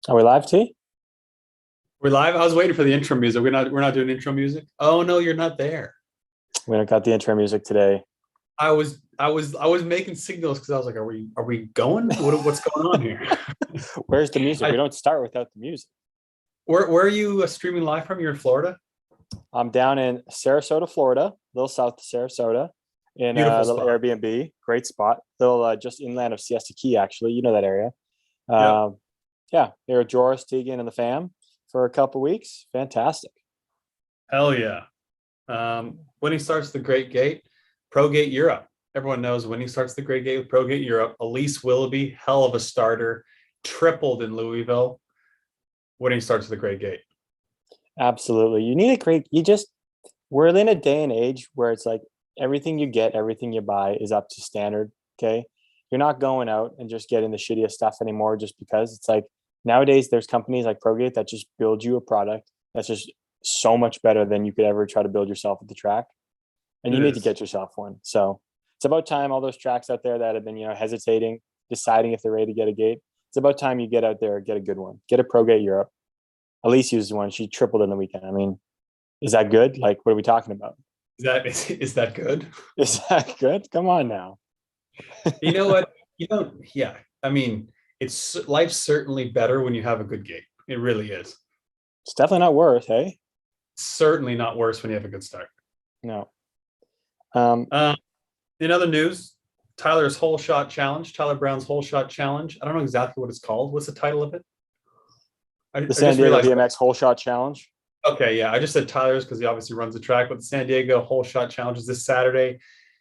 Are we live, T? We're live. I was waiting for the intro music. We're not doing intro music. Oh no, you're not there. We don't got the intro music today. I was making signals because I was like, are we going? What's going on here? Where's the music? We I don't start without the music. where are you streaming live from? You're in Florida. I'm down in Sarasota, Florida, a little south of Sarasota, in Beautiful a little spot. Airbnb. Great spot. Little just inland of Siesta Key, actually. You know that area. Yep. Um, yeah, here with Joris, Tegan, and the fam for a couple weeks. Fantastic. Hell yeah. Winning starts the Great Gate, Pro Gate Europe. Everyone knows winning starts the Great Gate with Pro Gate Europe. Elise Willoughby, hell of a starter, tripled in Louisville. Winning starts the Great Gate. Absolutely. You need a great, we're in a day and age where it's like everything you get, everything you buy is up to standard. Okay. You're not going out and just getting the shittiest stuff anymore just because it's like nowadays there's companies like ProGate that just build you a product that's just so much better than you could ever try to build yourself at the track. And It you need to is. get yourself one. So it's about time all those tracks out there that have been, hesitating, deciding if they're ready to get a gate. It's about time you get out there, get a good one, get a ProGate Europe. Elise used one. She tripled in the weekend. I mean, is that good? Like, what are we talking about? Is that good? Is that good? Come on now. You know what? You don't. Yeah. I mean, it's life's certainly better when you have a good gate. It really is. It's definitely not worth, hey? Certainly not worse when you have a good start. No. Um, Um, in other news, Tyler Brown's hole shot challenge. I don't know exactly what it's called. What's the title of it? I, the I San just Diego realized. BMX Holeshot Challenge. Okay, yeah, I just said Tyler's because he obviously runs the track, but the San Diego hole shot challenge is this Saturday.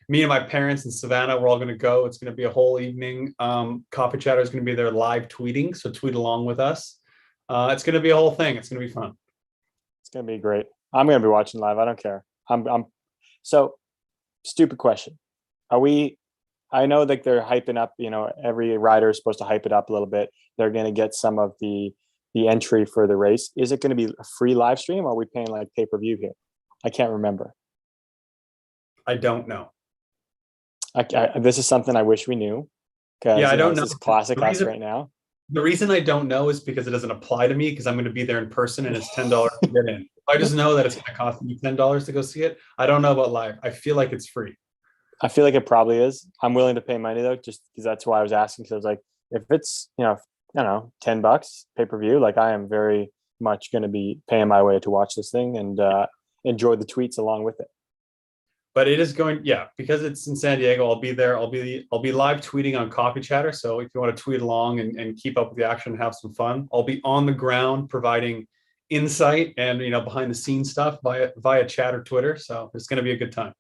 Me and my parents in Savannah, we're all going to go. It's going to be a whole evening. Coffee Chatter is going to be there live tweeting, so tweet along with us. It's going to be a whole thing. It's going to be fun. It's gonna be great. I'm gonna be watching live. I don't care. I'm so stupid question. Are we I know like they're hyping up, every rider is supposed to hype it up a little bit. They're gonna get some of the entry for the race. Is it gonna be a free live stream or are we paying like pay-per-view here? I can't remember. I don't know. This is something I wish we knew because Yeah, I don't this know. is classic The us reason right now. the reason I don't know is because it doesn't apply to me because I'm going to be there in person and it's $10 to get in. I just know that it's going to cost me $10 to go see it. I don't know about live. I feel like it's free. I feel like it probably is. I'm willing to pay money though, just because that's why I was asking. Because I was like, if it's I don't know, $10 pay-per-view, like I am very much going to be paying my way to watch this thing and enjoy the tweets along with it. But it is going, yeah, because it's in San Diego. I'll be there. I'll be live tweeting on Coffee Chatter. So if you want to tweet along and keep up with the action and have some fun, I'll be on the ground providing insight and behind the scenes stuff via chat or Twitter. So it's going to be a good time.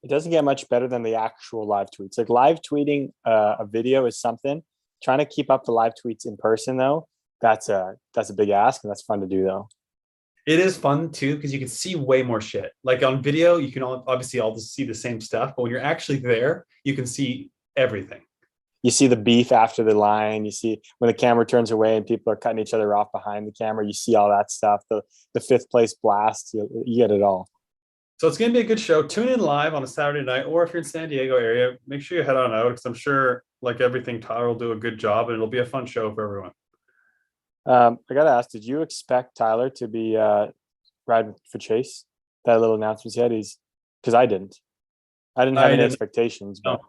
It doesn't get much better than the actual live tweets. Like live tweeting a video is something. Trying to keep up the live tweets in person though, that's a big ask, and that's fun to do though. It is fun too because you can see way more shit. Like on video, you can obviously all just see the same stuff, but when you're actually there, you can see everything. You see the beef after the line. You see when the camera turns away and people are cutting each other off behind the camera. You see all that stuff. The fifth place blast. You get it all. So it's going to be a good show. Tune in live on a Saturday night, or if you're in San Diego area, make sure you head on out because I'm sure, like everything, Tyler will do a good job and it'll be a fun show for everyone. I gotta ask, did you expect Tyler to be riding for Chase? That little announcement he had, he's because I didn't. I didn't have I any didn't expectations, but know.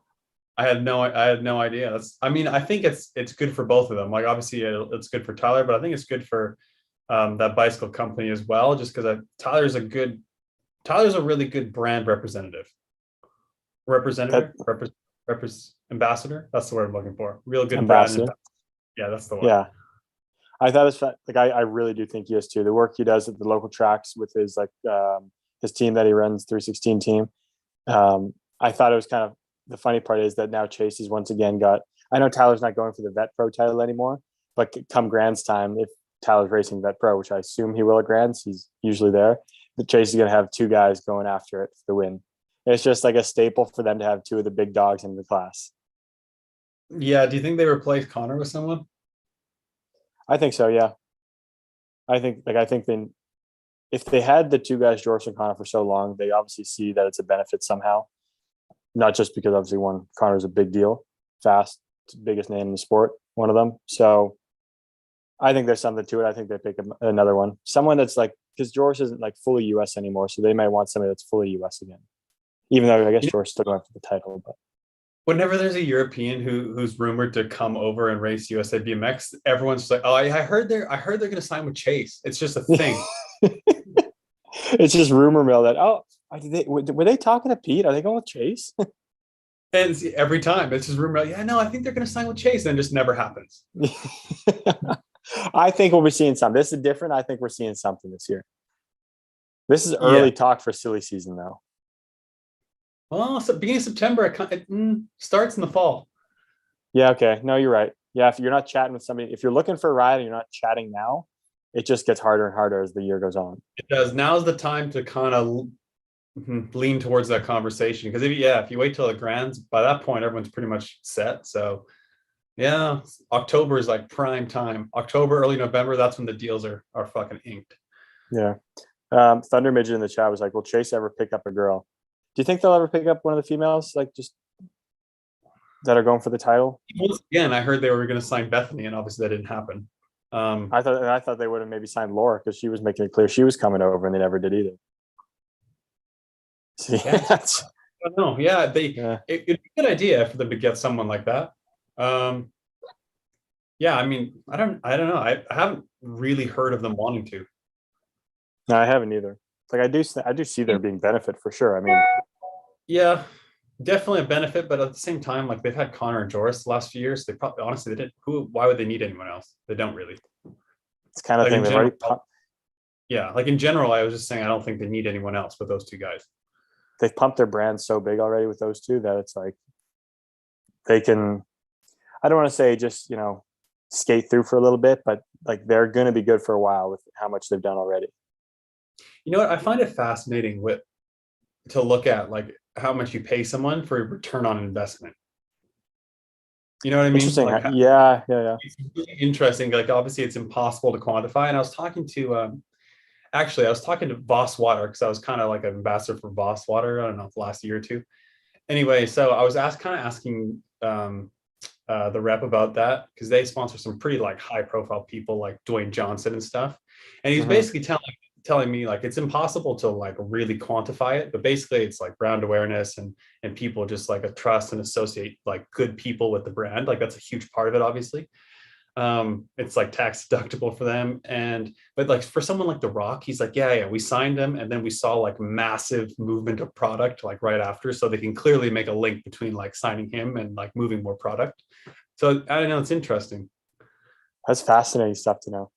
I had no idea. I mean, I think it's good for both of them. Like obviously, it's good for Tyler, but I think it's good for that bicycle company as well. Just because Tyler's a really good brand representative. that Ambassador. That's the word I'm looking for. Real good brand. ambassador. Yeah, that's the one. Yeah, I thought it's like I really do think he is too. The work he does at the local tracks with his his team that he runs, 316 team. I thought it was kind of the funny part is that now Chase has once again got. I know Tyler's not going for the Vet Pro title anymore, but come Grand's time, if Tyler's racing Vet Pro, which I assume he will at Grand's, he's usually there. The Chase is going to have two guys going after it for the win. It's just like a staple for them to have two of the big dogs in the class. Yeah. Do you think they replace Connor with someone? I think so. Yeah, I think then if they had the two guys, George and Connor, for so long, they obviously see that it's a benefit somehow. Not just because obviously one Connor's a big deal, fast, biggest name in the sport, one of them. So I think there's something to it. I think they pick another one, someone that's like, because Joris isn't like fully US anymore, so they might want somebody that's fully US again. Even though I guess You know, Joris still going for the title, but whenever there's a European who's rumored to come over and race USA BMX, everyone's just like, "Oh, I heard they're going to sign with Chase." It's just a thing. it's just rumor mill that were they talking to Pete? Are they going with Chase? And every time it's just rumor. Yeah, no, I think they're going to sign with Chase, and it just never happens. I think we'll be seeing some. This is different. I think we're seeing something this year. This is Yeah. early talk for silly season, though. Well, so beginning of September, it starts in the fall. Yeah. Okay. No, you're right. Yeah. If you're not chatting with somebody, if you're looking for a ride and you're not chatting now, it just gets harder and harder as the year goes on. It does. Now's the time to kind of lean towards that conversation because if you wait till the grands, by that point everyone's pretty much set. So yeah, October is like prime time. October, early November, that's when the deals are fucking inked. Yeah. Thunder Midget in the chat was like, "Will Chase ever pick up a girl? Do you think they'll ever pick up one of the females, like just that are going for the title?" Once again, I heard they were going to sign Bethany, and obviously that didn't happen. I thought they would have maybe signed Laura because she was making it clear she was coming over, and they never did either. So, yeah, I don't know. Yeah, it'd be a good idea for them to get someone like that. Yeah, I mean, I don't know. I haven't really heard of them wanting to. No, I haven't either. Like I do see there being benefit for sure. I mean, Yeah, definitely a benefit, but at the same time, like they've had Connor and Joris the last few years. They probably honestly they didn't. Why would they need anyone else? They don't really. it's kind of Like thing in they've general, already yeah, like in general, I was just saying I don't think they need anyone else but those two guys. they've pumped their brand so big already with those two that it's like they can. I don't want to say just skate through for a little bit, but like they're going to be good for a while with how much they've done already. You know what? I find it fascinating to look at like how much you pay someone for a return on investment. You know what I mean? Interesting. Like, Yeah. it's really interesting. Like, obviously, it's impossible to quantify. And I was talking to, actually, I was talking to Voss Water because I was kind of like an ambassador for Voss Water. I don't know, the last year or two. Anyway, so I was asking the rep about that because they sponsor some pretty like high profile people like Dwayne Johnson and stuff. And he's basically telling me like it's impossible to like really quantify it, but basically it's like brand awareness and people just like a trust and associate like good people with the brand. Like that's a huge part of it, obviously. It's like tax deductible for them. But like for someone like The Rock, he's like, yeah, we signed him. And then we saw like massive movement of product like right after. So they can clearly make a link between like signing him and like moving more product. So I don't know. It's interesting. That's fascinating stuff to know.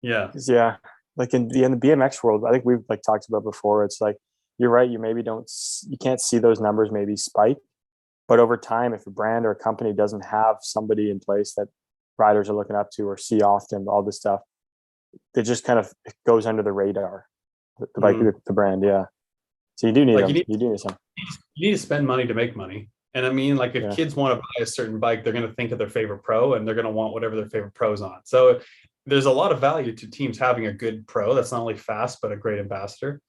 Yeah. Yeah, like in the BMX world, I think we've like talked about before. It's like you're right. You can't see those numbers maybe spike, but over time, if a brand or a company doesn't have somebody in place that riders are looking up to or see often, all this stuff, it just kind of goes under the radar. The brand, yeah. So you do need Like them. You do need some. you need to spend money to make money. And I mean, like if Yeah. kids want to buy a certain bike, they're going to think of their favorite pro and they're going to want whatever their favorite pro's on. So there's a lot of value to teams having a good pro that's not only fast, but a great ambassador.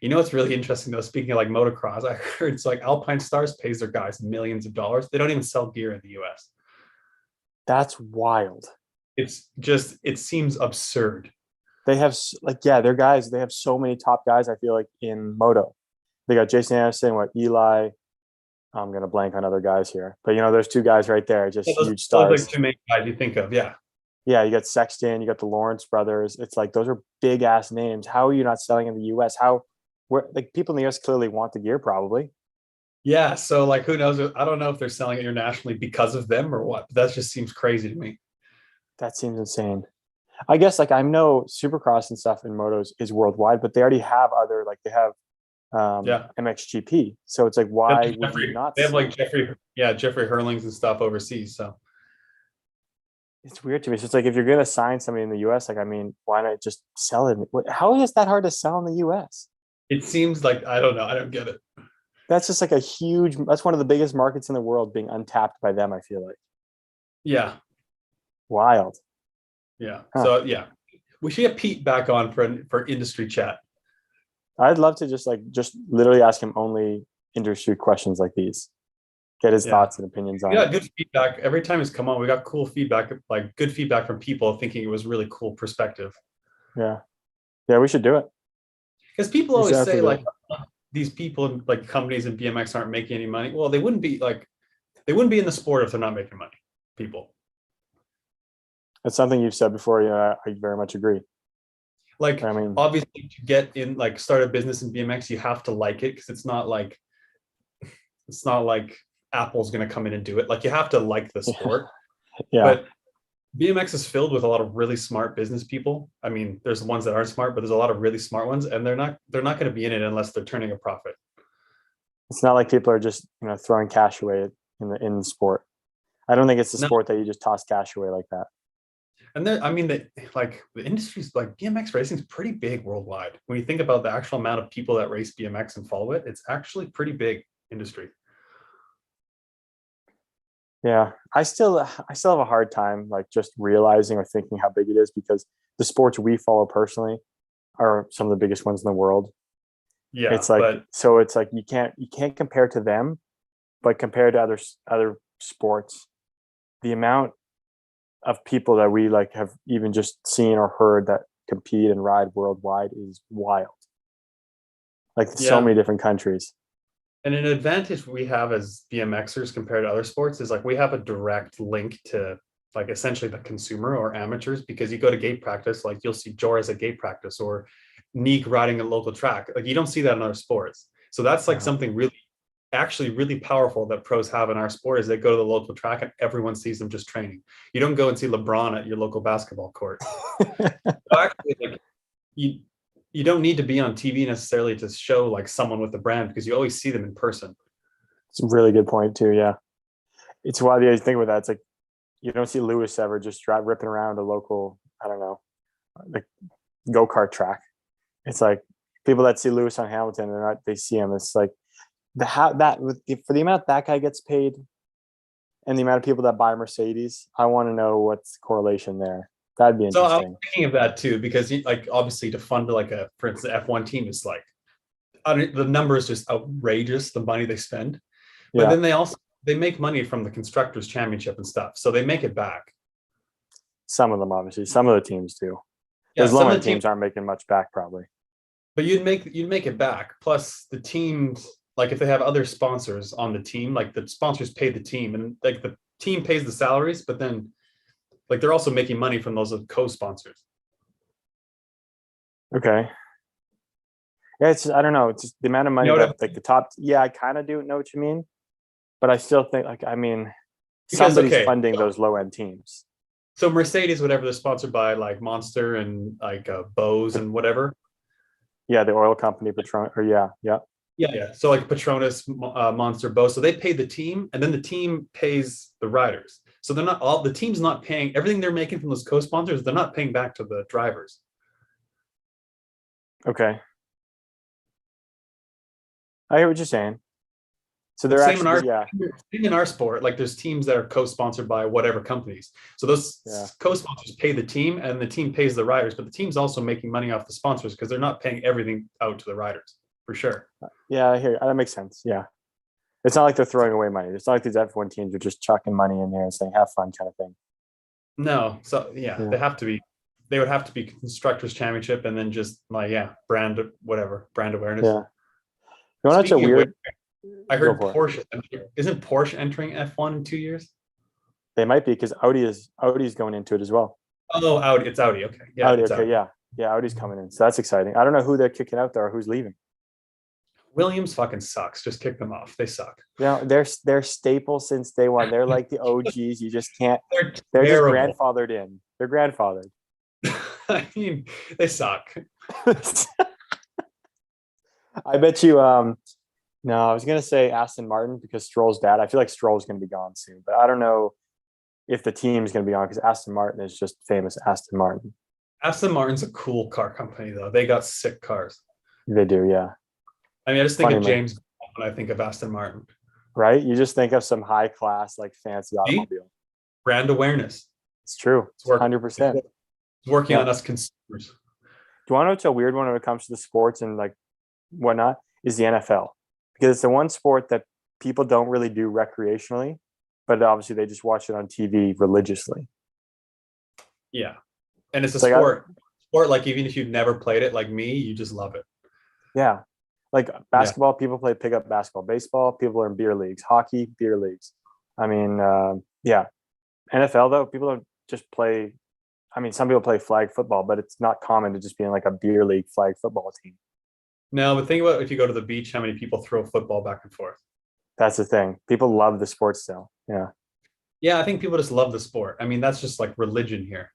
It's really interesting though, speaking of like motocross, I heard it's like Alpine Stars pays their guys millions of dollars. They don't even sell gear in the US. That's wild. It seems absurd. They have their guys. They have so many top guys. I feel like in moto, they got Jason Anderson, Eli. I'm gonna blank on other guys here, but there's two guys right there, just huge stars. Those like two main guys you think of, yeah. Yeah, you got Sexton, you got the Lawrence brothers. It's like those are big ass names. How are you not selling in the US? Like people in the US clearly want the gear, probably. Yeah, so like who knows? I don't know if they're selling internationally because of them or what. But that just seems crazy to me. That seems insane. I guess like I know Supercross and stuff in motos is worldwide, but they already have other like they have MXGP. So it's like why would you not? They have like Jeffrey Hurlings and stuff overseas. So it's weird to me. So it's like if you're gonna sign somebody in the US, like I mean, why not just sell it? How is that hard to sell in the US? It seems like I don't know. I don't get it. That's just like that's one of the biggest markets in the world being untapped by them, I feel like. Yeah. Wild. Yeah. Huh. So yeah. We should get Pete back on for industry chat. I'd love to just literally ask him only industry questions like these. get his Yeah. thoughts and opinions on We got it. good feedback every time it's come on. We got cool feedback, like good feedback from people thinking it was really cool perspective. Yeah. Yeah, we should do it. Because people We should always have to say do like it. these people like companies in BMX aren't making any money. Well, they wouldn't be in the sport if they're not making money. People It's something you've said before. Yeah, I very much agree. like I mean, obviously to get in like start a business in BMX, you have to like it because it's not like Apple's going to come in and do it. Like you have to like the sport. yeah, But BMX is filled with a lot of really smart business people. I mean, there's ones that aren't smart, but there's a lot of really smart ones, and they're not going to be in it unless they're turning a profit. it's not like people are just throwing cash away in the sport. I don't think it's a No, sport that you just toss cash away like that. and then I mean the industry's like BMX racing is pretty big worldwide. When you think about the actual amount of people that race BMX and follow it, it's actually pretty big industry. Yeah, I still have a hard time like just realizing or thinking how big it is because the sports we follow personally are some of the biggest ones in the world. Yeah, It's like but so it's like you can't compare to them, but compared to other sports, the amount of people that we like have even just seen or heard that compete and ride worldwide is wild. Like so yeah, many different countries. and an advantage we have as BMXers compared to other sports is like we have a direct link to like essentially the consumer or amateurs because you go to gate practice, like you'll see Joris at gate practice or Neek riding a local track. Like you don't see that in other sports. So that's like No. something actually really powerful that pros have in our sport is they go to the local track and everyone sees them just training. You don't go and see LeBron at your local basketball court. So actually, like you you don't need to be on TV necessarily to show like someone with a brand because you always see them in person. It's a really good point too. Yeah, it's why the think about that. It's like you don't see Lewis ever just ripping around a local, I don't know, like go kart track. It's like people that see Lewis on Hamilton, they see him. It's like for the amount that guy gets paid and the amount of people that buy a Mercedes. I want to know what's the correlation there. That'd be So I was interesting. thinking of that too because like obviously to fund like for instance F1 team is like the number is just outrageous the money they spend, but Yeah, then they make money from the constructors championship and stuff, so they make it back. some of them obviously. Some of the teams do. Yeah, Those low some of end the teams, teams aren't making much back probably. but you'd make it back. Plus the teams, like if they have other sponsors on the team, like the sponsors pay the team and like the team pays the salaries, but then like they're also making money from those co-sponsors. Okay. Yeah, it's I don't know. It's just the amount of You money know what I that like the top. Yeah, I kind of do know what you mean, but I still think like I mean, Because somebody's okay, funding those low end teams. so Mercedes, whatever, they're sponsored by like Monster and like Bose But and whatever. yeah, the oil company, Patron, or yeah. Yeah, yeah. So like Patronus, Monster, Bose. So they pay the team, and then the team pays the riders. So they're not all the team's not paying everything they're making from those co-sponsors. They're not paying back to the drivers. Okay, I hear what you're saying. So But they're actually, yeah, same in our sport. Like there's teams that are co-sponsored by whatever companies. So those yeah, co-sponsors pay the team, and the team pays the riders. But the team's also making money off the sponsors because they're not paying everything out to the riders for sure. yeah. I hear that makes sense. Yeah, it's not like they're throwing away money. It's not like these F1 teams are just chucking money in there and saying "have fun" kind of thing. No, so yeah, Yeah, they would have to be constructors championship and then just like yeah, brand awareness. yeah. You want to know Speaking of which, weird? I Go heard for it. Porsche isn't Porsche entering F1 in 2 years? They might be because Audi's going into it as well. Oh, Audi, it's Audi. Okay, yeah, Audi, it's okay, Audi. yeah, Audi's coming in, so that's exciting. I don't know who they're kicking out there or who's leaving. Williams fucking sucks. Just kick them off. They suck. They're staple since day one. They're like the OGs. You just can't. They're They're just terrible. grandfathered in. They're grandfathered. I mean, they suck. I bet you. No, I was gonna say Aston Martin because Stroll's dad. I feel like Stroll's gonna be gone soon, but I don't know if the team's gonna be on because Aston Martin is just famous Aston Martin. Aston Martin's a cool car company, though. They got sick cars. They do, yeah. I mean, I just think Funny of man, James Bond when I think of Aston Martin. right? You just think of some high class, like fancy See? automobile. Brand awareness. It's true. It's working. 100%. It's working Yeah. on us consumers. Do you want to know what's a weird one when it comes to the sports and like whatnot? Is the NFL because it's the one sport that people don't really do recreationally, but obviously they just watch it on TV religiously. Yeah. And it's a It's like, sport, like even if you've never played it like me, you just love it. yeah, like Yeah. basketball, people play pickup basketball. Baseball, people are in beer leagues. Hockey, beer leagues. I mean, yeah. NFL though, people don't just play. I mean, some people play flag football, but it's not common to just be in like a beer league flag football team. No, but think about if you go to the beach, how many people throw football back and forth. That's the thing. People love the sport still. Yeah, Yeah, I think people just love the sport. I mean, that's just like religion here.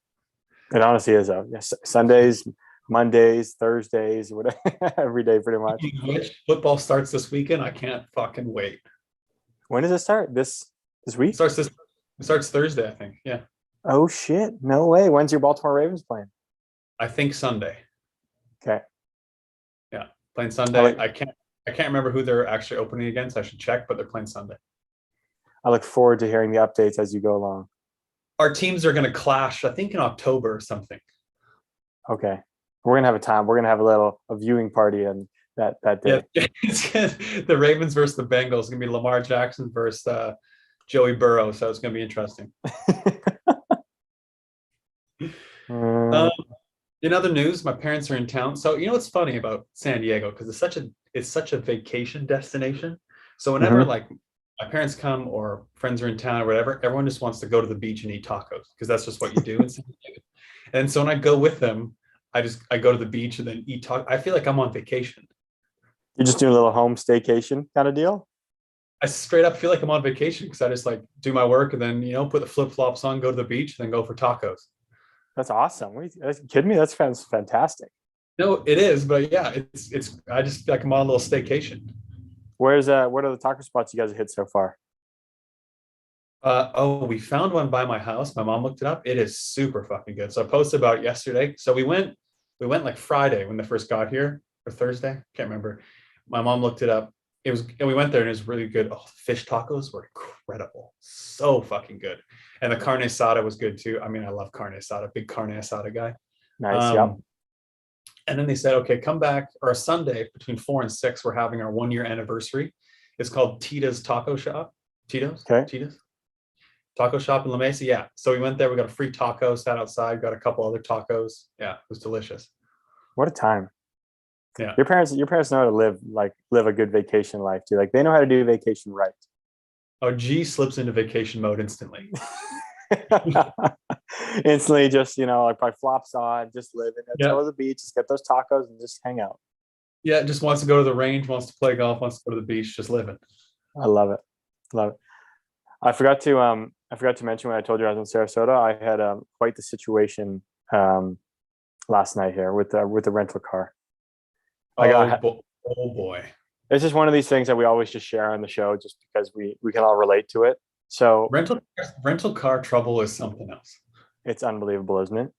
it honestly is. Yes, Sundays, Mondays, Thursdays, whatever, every day pretty much. Which football starts this weekend. I can't fucking wait. When does it start? This week? It starts Thursday, I think. Yeah. Oh shit! No way. When's your Baltimore Ravens playing? I think Sunday. Okay. Yeah. Playing Sunday. I can't remember who they're actually opening against. I should check, but they're playing Sunday. I look forward to hearing the updates as you go along. Our teams are going to clash, I think, in October or something. Okay. We're gonna have a time. We're gonna have a viewing party and that day. Yeah, the Ravens versus the Bengals. It's gonna be Lamar Jackson versus Joey Burrow. So it's gonna be interesting. In other news, my parents are in town. So you know what's funny about San Diego, because it's such a vacation destination. So whenever like my parents come or friends are in town or whatever, everyone just wants to go to the beach and eat tacos because that's just what you do in San Diego. And so when I go with them, I go to the beach and then eat tacos. I feel like I'm on vacation. You're just doing a little home staycation kind of deal? I straight up feel like I'm on vacation because I just like do my work and then put the flip flops on, go to the beach, and then go for tacos. That's awesome. Are you kidding me? That's fantastic. No, it is, but yeah, it's. I just feel like I'm on a little staycation. What are the taco spots you guys have hit so far? We found one by my house. My mom looked it up. It is super fucking good. So I posted about it yesterday. So we went like Friday when they first got here, or Thursday. Can't remember. My mom looked it up. And we went there and it was really good. Oh, fish tacos were incredible. So fucking good. And the carne asada was good too. I mean, I love carne asada, big carne asada guy. Nice. Yep. And then they said, okay, come back, or a Sunday between 4 and 6, we're having our 1-year anniversary. It's called Tita's Taco Shop. Tito's? Okay. Tita's Taco Shop in La Mesa. Yeah. So we went there. We got a free taco, sat outside, got a couple other tacos. Yeah, it was delicious. What a time. Yeah. Your parents know how to live a good vacation life too. Like they know how to do vacation right. Oh, G slips into vacation mode instantly. Instantly, just like probably flops on, just live in it. Yeah. Go to the beach, just get those tacos and just hang out. Yeah, just wants to go to the range, wants to play golf, wants to go to the beach, just living. I love it. Love it. I forgot to mention when I told you I was in Sarasota, I had quite the situation last night here with the rental car. Oh boy. It's just one of these things that we always just share on the show just because we can all relate to it. So rental car trouble is something else. It's unbelievable, isn't it?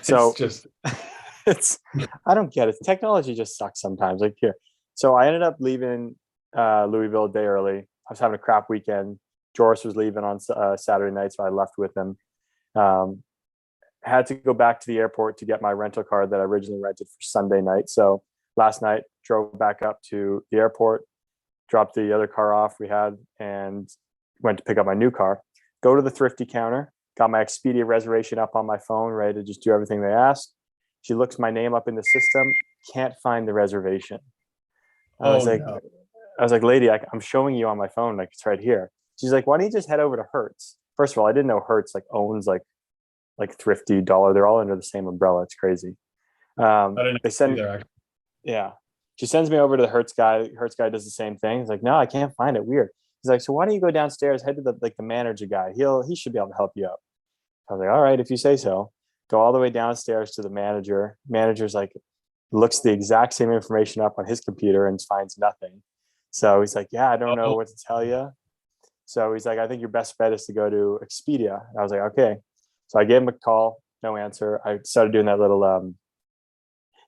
So it's just I don't get it. Technology just sucks sometimes. Like here. So I ended up leaving Louisville a day early. I was having a crap weekend. Joris was leaving on Saturday night, so I left with him. Had to go back to the airport to get my rental car that I originally rented for Sunday night. So last night, drove back up to the airport, dropped the other car off we had, and went to pick up my new car. Go to the thrifty counter, got my Expedia reservation up on my phone, ready to just do everything they asked. She looks my name up in the system, can't find the reservation. I was like, lady, I'm showing you on my phone, like it's right here. She's like, why don't you just head over to Hertz? First of all, I didn't know Hertz owns like Thrifty, Dollar. They're all under the same umbrella. It's crazy. I didn't know either, actually. Yeah. She sends me over to the Hertz guy. Hertz guy does the same thing. He's like, no, I can't find it. Weird. He's like, so why don't you go downstairs, head to the manager guy. He should be able to help you out. I was like, all right, if you say so. Go all the way downstairs to the manager. Manager's like, looks the exact same information up on his computer and finds nothing. So he's like, yeah, I don't know what to tell you. So he's like, I think your best bet is to go to Expedia. And I was like, okay. So I gave him a call, no answer. I started doing that little,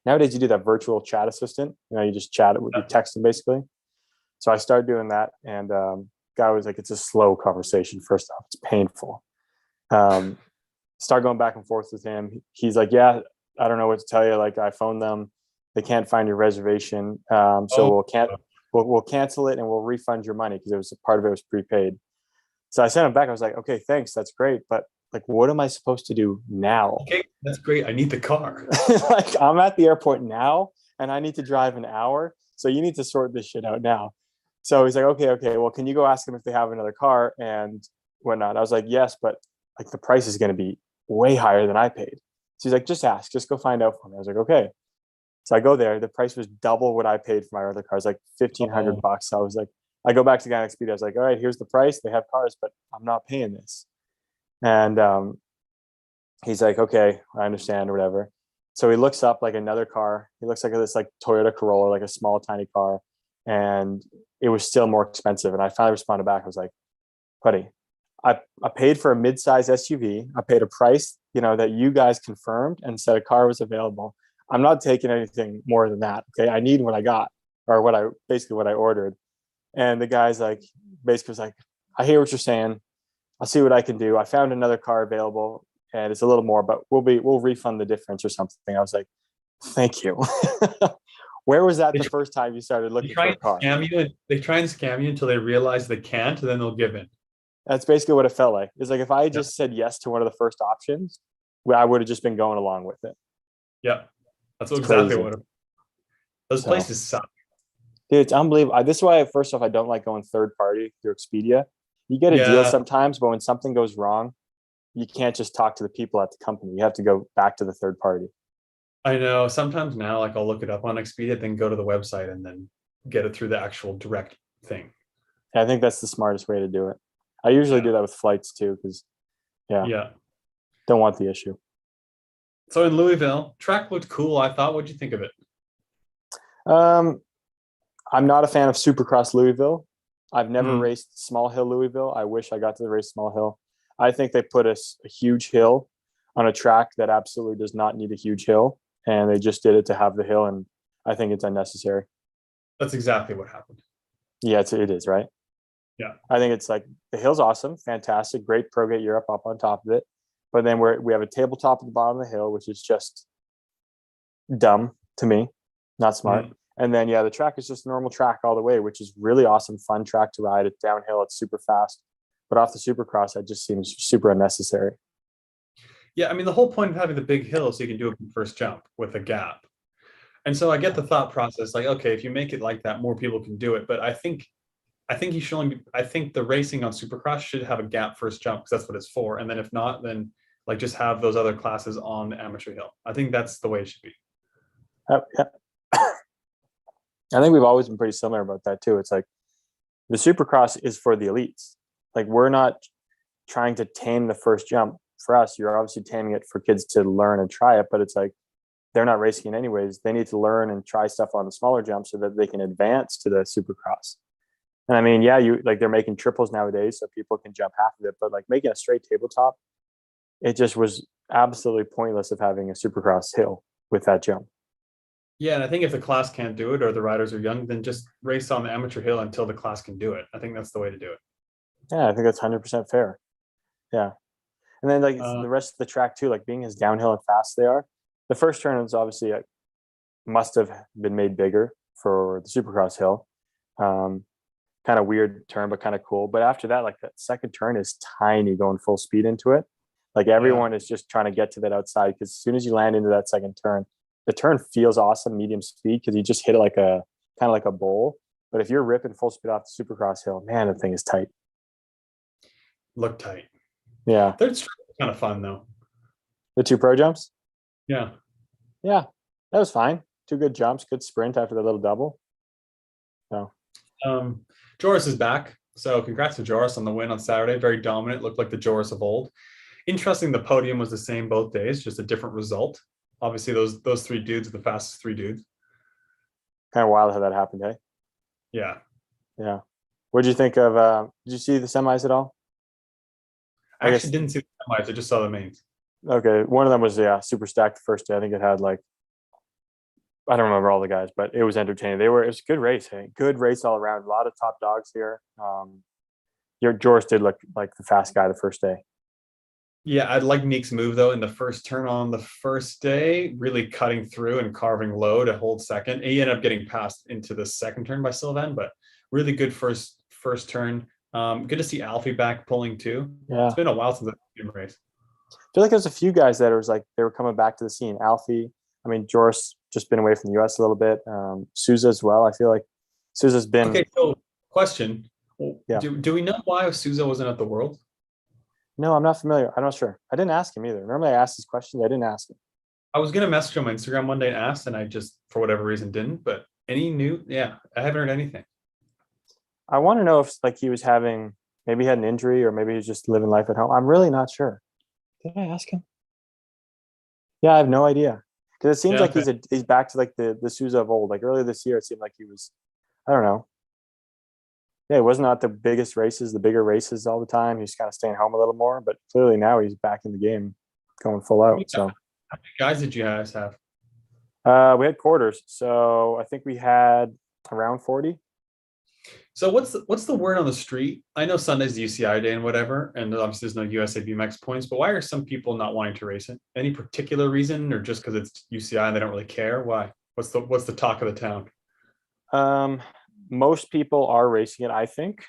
nowadays you do that virtual chat assistant. You just chat it with you, text him basically. So I started doing that, and guy was like, it's a slow conversation. First off, it's painful. Start going back and forth with him. He's like, yeah, I don't know what to tell you. Like I phoned them. They can't find your reservation. So we'll we'll cancel it and we'll refund your money because it was part of it was prepaid. So I sent him back. I was like, okay, thanks, that's great, but like, what am I supposed to do now? Okay, that's great. I need the car. Like, I'm at the airport now and I need to drive an hour. So you need to sort this shit out now. So he's like, okay. Well, can you go ask them if they have another car and whatnot? I was like, yes, but like the price is going to be way higher than I paid. So he's like, just ask, just go find out for me. I was like, okay. So I go there. The price was double what I paid for my other car. It's like $1,500. So I was like, I go back to Guy Expedia. I was like, all right, here's the price. They have cars, but I'm not paying this. And he's like, okay, I understand or whatever. So he looks up like another car. He looks like this like Toyota Corolla, like a small, tiny car. And it was still more expensive. And I finally responded back. I was like, buddy, I paid for a mid-size SUV. I paid a price, that you guys confirmed and said a car was available. I'm not taking anything more than that. Okay. I need what I got or what I ordered. And the guy's like, basically was like, I hear what you're saying. I'll see what I can do. I found another car available and it's a little more, but we'll refund the difference or something. I was like, thank you. Where was that the first time you started looking for a car? They try and scam you until they realize they can't, and then they'll give in. That's basically what it felt like. It's like if I just said yes to one of the first options, I would have just been going along with it. Yeah, that's exactly what those places suck. Dude, it's unbelievable. This is why, first off, I don't like going third party through Expedia. You get a deal sometimes, but when something goes wrong, you can't just talk to the people at the company. You have to go back to the third party. I know. Sometimes now, like I'll look it up on Expedia, then go to the website and then get it through the actual direct thing. I think that's the smartest way to do it. I usually do that with flights too, because don't want the issue. So in Louisville, track looked cool, I thought. What'd you think of it? I'm not a fan of Supercross Louisville. I've never raced Small Hill Louisville. I wish I got to race Small Hill. I think they put a huge hill on a track that absolutely does not need a huge hill, and they just did it to have the hill, and I think it's unnecessary. That's exactly what happened. Yeah, it is, right? Yeah. I think it's like the hill's awesome, fantastic, great Pro Gate Europe up on top of it. But then we have a tabletop at the bottom of the hill, which is just dumb to me, not smart. And then, the track is just a normal track all the way, which is really awesome, fun track to ride. It's downhill, it's super fast. But off the Supercross, that just seems super unnecessary. Yeah, I mean, the whole point of having the big hill is so you can do a first jump with a gap. And so I get the thought process, like, okay, if you make it like that, more people can do it. But I think you should only I think the racing on Supercross should have a gap first jump because that's what it's for. And then if not, then like just have those other classes on the amateur hill. I think that's the way it should be. I think we've always been pretty similar about that too. It's like the Supercross is for the elites. Like we're not trying to tame the first jump. For us, you're obviously taming it for kids to learn and try it, but it's like they're not racing it anyways. They need to learn and try stuff on the smaller jumps so that they can advance to the Supercross. And I mean, they're making triples nowadays so people can jump half of it, but like making a straight tabletop, it just was absolutely pointless of having a Supercross hill with that jump. Yeah, and I think if the class can't do it or the riders are young, then just race on the amateur hill until the class can do it. I think that's the way to do it. Yeah, I think that's 100% fair. Yeah. And then like the rest of the track too, like being as downhill and fast they are, the first turn is obviously must have been made bigger for the Supercross hill. Kind of weird turn, but kind of cool. But after that, like that second turn is tiny going full speed into it. Like everyone is just trying to get to that outside because as soon as you land into that second turn, the turn feels awesome, medium speed, because you just hit it like a kind of like a bowl. But if you're ripping full speed off the Supercross hill, man, the thing is tight. Look tight. Yeah. They're kind of fun though. The two pro jumps? Yeah. Yeah. That was fine. Two good jumps, good sprint after the little double. So Joris is back. So congrats to Joris on the win on Saturday. Very dominant. Looked like the Joris of old. Interesting, the podium was the same both days, just a different result. Obviously, those three dudes are the fastest three dudes. Kind of wild how that happened, hey? Yeah. Yeah. What did you think of did you see the semis at all? I actually didn't see the semis, I just saw the mains. Okay. One of them was super stacked the first day. I think it had like I don't remember all the guys, but it was entertaining. It was a good race, hey? Good race all around. A lot of top dogs here. Your Joris did look like the fast guy the first day. Yeah, I like Nick's move though in the first turn on the first day, really cutting through and carving low to hold second. He ended up getting passed into the second turn by Sylvain, but really good first turn. Good to see Alfie back pulling too. It's Yeah. been a while since I've been race. I feel like there's a few guys that was like they were coming back to the scene. Alfie, I mean, Joris just been away from the US a little bit. Souza as well. I feel like Souza's been Okay, so question. yeah. Do we know why Souza wasn't at the World? No, I'm not familiar. I'm not sure. I didn't ask him either. Normally I ask these questions. I didn't ask him. I was gonna message him on Instagram one day and asked, and I just for whatever reason didn't. But any new? Yeah, I haven't heard anything. I want to know if like he was having maybe he had an injury or maybe he's just living life at home. I'm really not sure. Did I ask him? Yeah, I have no idea. Because it seems Yeah, like okay. he's back to like the Souza of old. Like earlier this year, it seemed like he was, I don't know. Yeah, it was not the biggest races, the bigger races all the time. He's kind of staying home a little more, but clearly now he's back in the game, going full How out. many So guys did you guys have? we had quarters. So I think we had around 40. So what's the word on the street? I know Sunday's UCI day and whatever, and obviously there's no USA BMX points, but why are some people not wanting to race it? Any particular reason, or just because it's UCI and they don't really care? Why? What's the talk of the town? Um, most people are racing it, I think.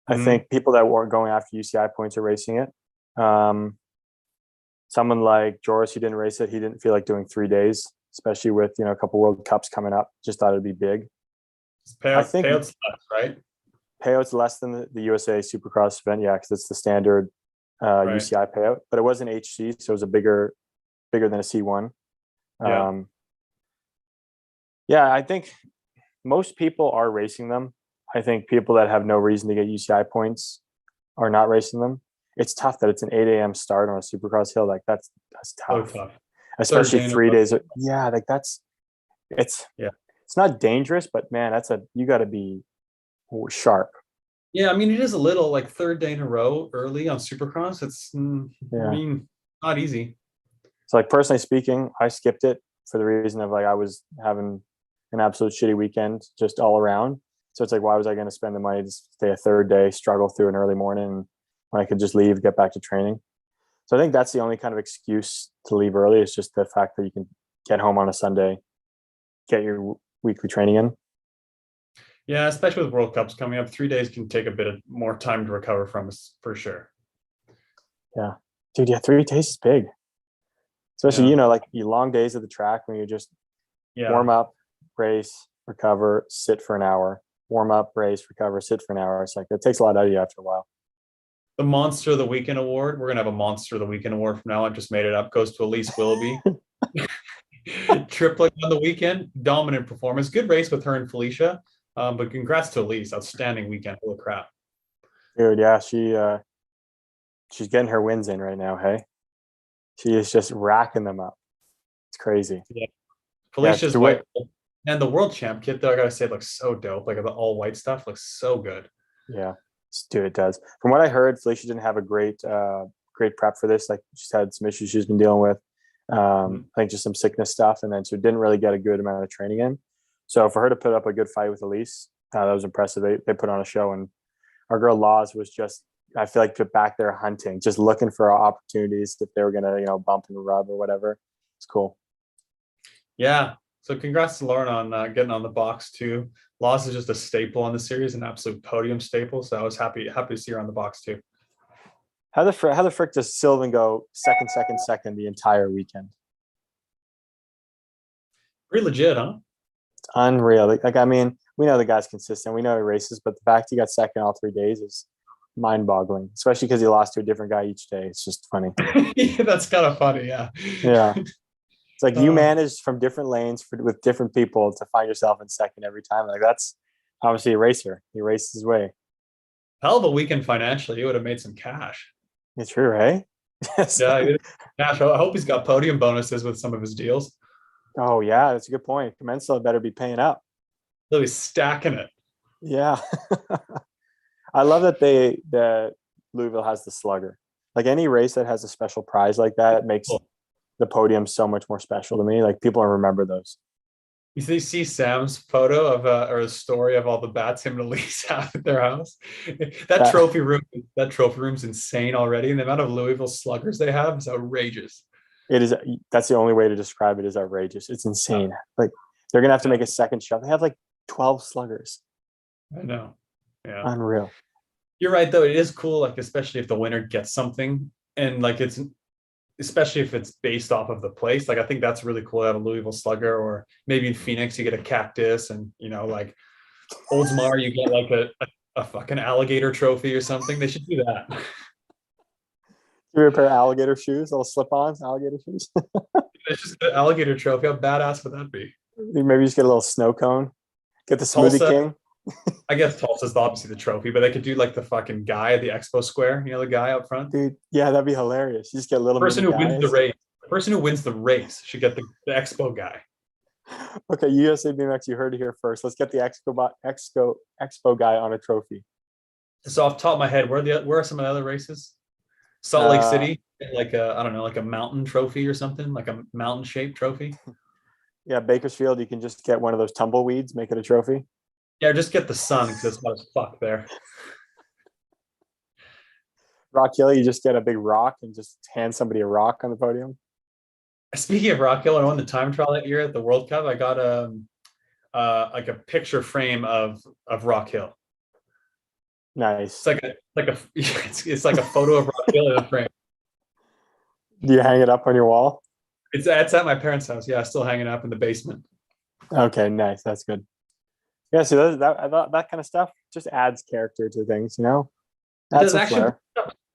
I Hmm. think people that weren't going after UCI points are racing it. Someone like Joris, he didn't race it. He didn't feel like doing 3 days, especially with a couple World Cups coming up. Just thought it'd be big. I think Payouts less, right? payouts less than the USA Supercross event, yeah, because it's the standard Right. UCI payout, but it was an HC, so it was a bigger than a C1. Yeah. Um, yeah, I think most people are racing them. I think people that have no reason to get UCI points are not racing them. It's tough that it's an 8 a.m. start on a Supercross hill. Like that's So tough, tough. Third especially day in a three row. days. Yeah, like it's Yeah. it's not dangerous, but man, you got to be sharp. Yeah, I mean, it is a little like third day in a row early on Supercross. I Yeah. mean, not easy. So like personally speaking, I skipped it for the reason of like I was having an absolute shitty weekend just all around. So it's like, why was I going to spend the money to stay a third day, struggle through an early morning when I could just leave, get back to training? So I think that's the only kind of excuse to leave early is just the fact that you can get home on a Sunday, get your weekly training in. Yeah, especially with World Cups coming up, 3 days can take a bit of more time to recover from us for sure. Yeah. Dude, yeah, 3 days is big. Especially, Yeah. like you long days at the track when you just Yeah. warm up, race, recover, sit for an hour, warm up, race, recover, sit for an hour. It's like it takes a lot out of you after a while. The Monster of the Weekend award. We're gonna have a Monster of the Weekend award from now. I just made it up. Goes to Elise Willoughby. Tripling on the weekend, dominant performance. Good race with her and Felicia. But congrats to Elise. Outstanding weekend. Holy crap. Dude, yeah, she's getting her wins in right now, hey. She is just racking them up. It's crazy. Yeah. Yeah, Felicia's to win. white and the world champ kit though, I gotta say, it looks so dope. Like the all white stuff looks so good. Yeah, dude, it does. From what I heard, Felicia didn't have a great prep for this. Like she's had some issues she's been dealing with. Mhm. I think just some sickness stuff, and then so didn't really get a good amount of training in. So for her to put up a good fight with Elise, that was impressive. They put on a show, and our girl Laws was just, I feel like, back there hunting, just looking for opportunities if they were gonna, bump and rub or whatever. It's cool. Yeah. So congrats to Lauren on getting on the box too. Loss is just a staple on the series, an absolute podium staple. So I was happy to see her on the box too. How the frick does Sylvan go second, second, second the entire weekend? Pretty legit, huh? It's unreal. Like I mean, we know the guy's consistent. We know he races, but the fact he got second all 3 days is mind-boggling. Especially because he lost to a different guy each day. It's just funny. Yeah, that's kind of funny. Yeah. Yeah, it's like you Uh, manage from different lanes with different people to find yourself in second every time. Like that's obviously a racer. He raced his way. Hell of a weekend financially. He would have made some cash. It's true, right? Yes. Yeah, cash. I hope he's got podium bonuses with some of his deals. Oh yeah, that's a good point. Commensal better be paying up. He'll be stacking it. Yeah. I love that Louisville has the slugger. Like any race that has a special prize like that makes Cool. the podium so much more special to me. Like people remember those. see Sam's photo of or a story of all the bats him and Elise have at their house. That That trophy room's insane already, and the amount of Louisville sluggers they have is outrageous. it is. That's the only way to describe it. Is outrageous. It's Yeah, insane. Like they're gonna have to yeah, make a second shot. They have like 12 sluggers. I know. Yeah. Unreal. You're right though. It is cool, like especially if the winner gets something, and like it's especially if it's based off of the place. Like I think that's really cool to have a Louisville Slugger, or maybe in Phoenix you get a cactus, and like Oldsmar you get like a fucking alligator trophy or something. They should do that. You wear a pair of alligator shoes, little slip-ons, alligator shoes. It's just an alligator trophy. How badass would that be? Maybe just get a little snow cone. Get the Smoothie Tulsa, King. I guess Tulsa's obviously the trophy, but they could do like the fucking guy at the expo square, the guy up front. Dude, yeah, that'd be hilarious. You just get little Person mini who wins the guys. race. The person who wins the race should get the expo guy. Okay, USA BMX, you heard it here first. Let's get the Expo guy on a trophy. So off the top of my head, where are some of the other races? Salt Lake Uh, City, like a I don't know, like a mountain trophy or something, like a mountain shaped trophy. yeah, Bakersfield, you can just get one of those tumbleweeds, make it a trophy. Yeah, just get the sun because it's hot as fuck there. Rock Hill, you just get a big rock and just hand somebody a rock on the podium. Speaking of Rock Hill, I won the time trial that year at the World Cup. I got like a picture frame of Rock Hill. Nice. It's like a photo of Rock Hill in a frame. Do you hang it up on your wall? It's at my parents' house. Yeah, still hanging up in the basement. Okay, nice. That's good. Yeah, so I thought that kind of stuff just adds character to things, It Adds does some actually. flair.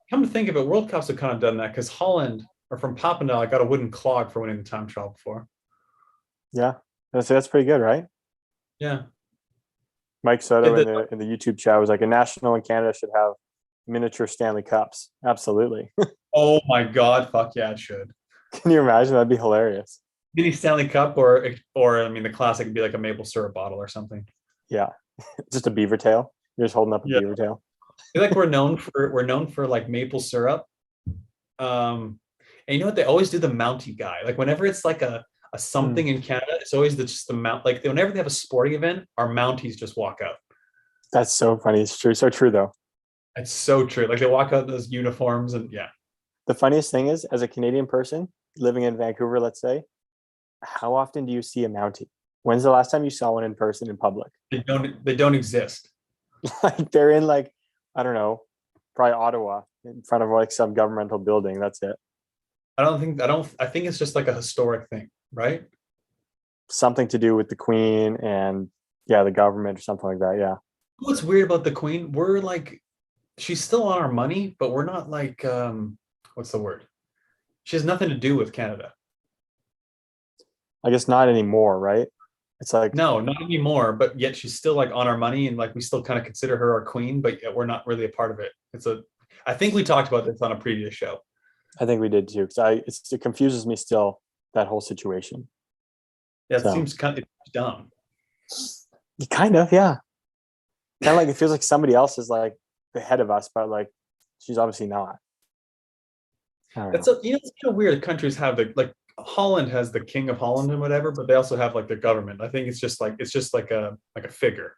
Come to think of it, World Cups have kind of done that because Holland or from Papendal, I got a wooden clog for winning the time trial before. Yeah, that's pretty good, right? Yeah. Mike Yeah, Soto in the YouTube chat was like, a national in Canada should have miniature Stanley Cups. Absolutely. oh my God, fuck yeah, it should. Can you imagine? That'd be hilarious. Mini Stanley Cup or I mean the classic would be like a maple syrup bottle or something. Yeah, just a beaver tail. You're just holding up a Yeah. beaver tail. I feel like we're known for like maple syrup. And you know what? They always do the Mountie guy. Like whenever it's like a something in Canada, it's always just the mount. Like whenever they have a sporting event, our Mounties just walk out. That's so funny. It's true. So true though. It's so true. Like they walk out in those uniforms and yeah. The funniest thing is, as a Canadian person living in Vancouver, let's say, how often do you see a Mountie? When's the last time you saw one in person in public? They don't exist. Like they're in like, I don't know, probably Ottawa in front of like some governmental building. That's it. I think it's just like a historic thing, right? Something to do with the Queen and yeah, the government or something like that. Yeah. What's weird about the Queen? We're like, she's still on our money, but we're not like what's the word? She has nothing to do with Canada. I guess not anymore, right? It's like, No, not anymore, but yet she's still like on our money and like we still kind of consider her our queen, but yet we're not really a part of it. I think we talked about this on a previous show. I think we did too, because it confuses me still, that whole situation. Yeah, it seems kind of dumb. Kind of, yeah. Kind of like it feels like somebody else is like the head of us, but like she's obviously not. It's kind of weird. Countries have like Holland has the king of Holland and whatever, but they also have like their government. I think it's just like a figure.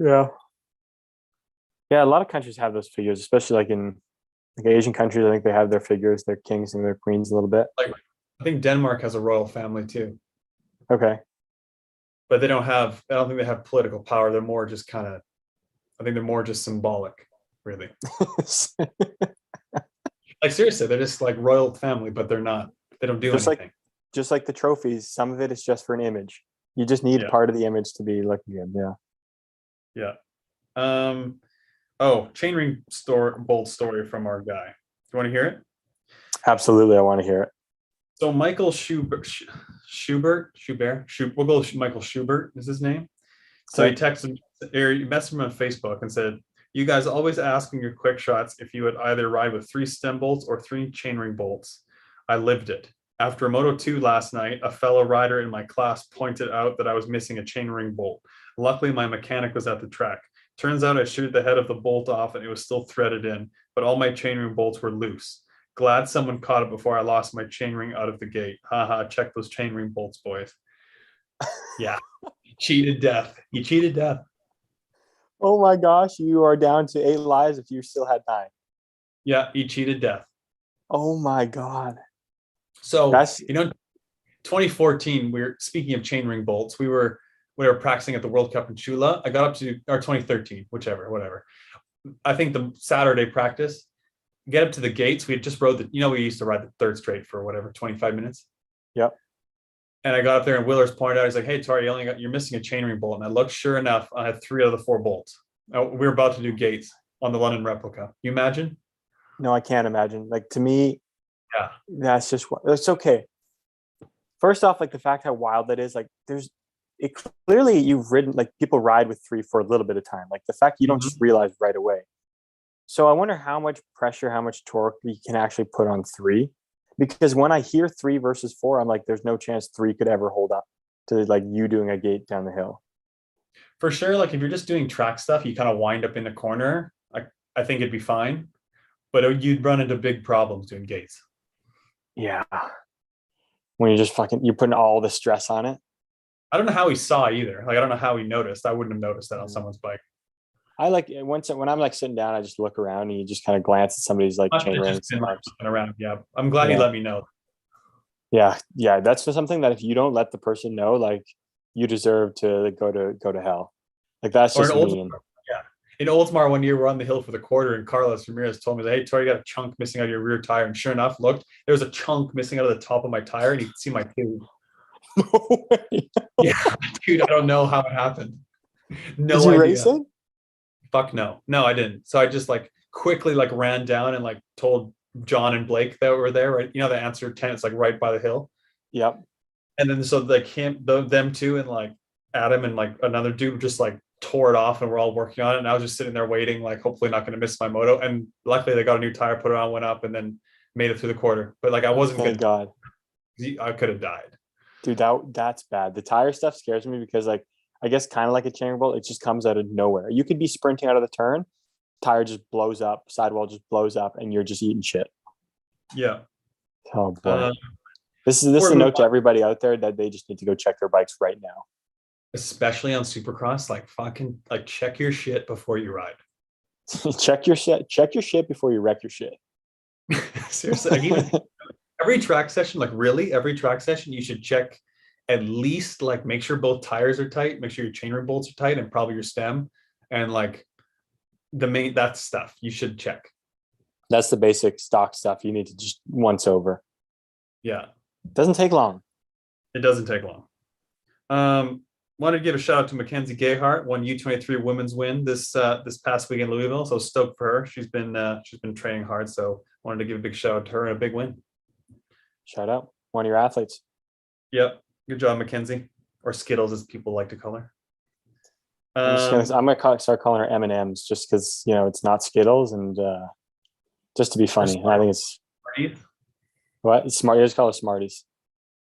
Yeah. Yeah, a lot of countries have those figures, especially like in like Asian countries. I think they have their figures, their kings and their queens a little bit. Like I think Denmark has a royal family too. Okay. But I don't think they have political power. They're more just I think they're more just symbolic, really. Like seriously, they're just like royal family, but they don't do anything. Just like the trophies, some of it is just for an image. You just need part of the image to be looking good. Yeah. Yeah. Chainring bolt story from our guy. Do you want to hear it? Absolutely, I want to hear it. So Michael Schubert, we'll go Michael Schubert is his name. So he texted, or he messaged him on Facebook and said, "You guys always asking your quick shots if you would either ride with 3 stem bolts or 3 chainring bolts. I lived it. After Moto 2 last night, a fellow rider in my class pointed out that I was missing a chainring bolt. Luckily, my mechanic was at the track. Turns out I sheared the head of the bolt off and it was still threaded in, but all my chainring bolts were loose. Glad someone caught it before I lost my chainring out of the gate. Haha, check those chainring bolts, boys." Yeah, he cheated death. He cheated death. Oh my gosh, you are down to 8 lives if you still had 9. Yeah, he cheated death. Oh my God. So, That's 2014, we were speaking of chainring bolts. We were practicing at the World Cup in Chula. I got up to or 2013, whichever, whatever. I think the Saturday practice, get up to the gates. We had just rode we used to ride the third straight for whatever, 25 minutes. yep. And I got up there and Willers pointed out, he's like, "Hey, Tori, you're missing a chainring bolt." And I looked, sure enough, I had 3 out of the 4 bolts. We were about to do gates on the London replica. You imagine? No, I can't imagine. Like to me, Yeah. that's just what it's okay. First off, like the fact how wild that is, like there's it clearly you've ridden like people ride with 3 for a little bit of time. Like the fact you don't just realize right away. So I wonder how much pressure, how much torque you can actually put on 3. Because when I hear 3 versus 4, I'm like, there's no chance 3 could ever hold up to like you doing a gate down the hill. For sure. Like if you're just doing track stuff, you kind of wind up in the corner. I think it'd be fine, but you'd run into big problems doing gates. Yeah. When you're putting all the stress on it. I don't know how he saw either. Like I don't know how he noticed. I wouldn't have noticed that on someone's bike. I like when I'm like sitting down, I just look around and you just kind of glance at somebody's like chain rings. Around. Yeah. I'm glad he let me know. Yeah. Yeah. That's just something that if you don't let the person know, like you deserve to go to hell. Like that's just mean. Yeah. In Oldsmar one year, we're on the hill for the quarter, and Carlos Ramirez told me, "Hey, Tori, you got a chunk missing out of your rear tire." And sure enough, looked, there was a chunk missing out of the top of my tire, and you could see my tube. No way. Yeah, dude, I don't know how it happened. No Did you idea. race it? Fuck no. No, I didn't. So I just like quickly like ran down and like told John and Blake that were there, right? The answer 10, it's like right by the hill. Yep. And then so like them two and like Adam and like another dude just like tore it off and we're all working on it. And I was just sitting there waiting, like hopefully not going to miss my moto. And luckily they got a new tire put on, went up, and then made it through the quarter. But like I wasn't Thank God. I could have died. Dude, that's bad. The tire stuff scares me because like I guess kind of like a chain bolt, it just comes out of nowhere. You could be sprinting out of the turn, tire just blows up, sidewall just blows up, and you're just eating shit. Yeah. Oh boy. This is a note to everybody out there that they just need to go check their bikes right now. Especially on Supercross, like fucking like check your shit before you ride. Check your shit before you wreck your shit. Seriously, like even every track session, like really every track session, you should check at least like make sure both tires are tight, make sure your chainring bolts are tight, and probably your stem, and like that stuff you should check. That's the basic stock stuff you need to just once over. Yeah. Doesn't take long. It doesn't take long. Wanted to give a shout out to Mackenzie Gayhart, won U23 women's win this past week in Louisville. So stoked for her. She's been training hard. So wanted to give a big shout out to her and a big win. Shout out. One of your athletes. Yep. Good job, Mackenzie. Or Skittles as people like to call her. I'm gonna start calling her M&Ms just because it's not Skittles and just to be funny. And I think it's Smarties. What? It's smart. You just call it Smarties.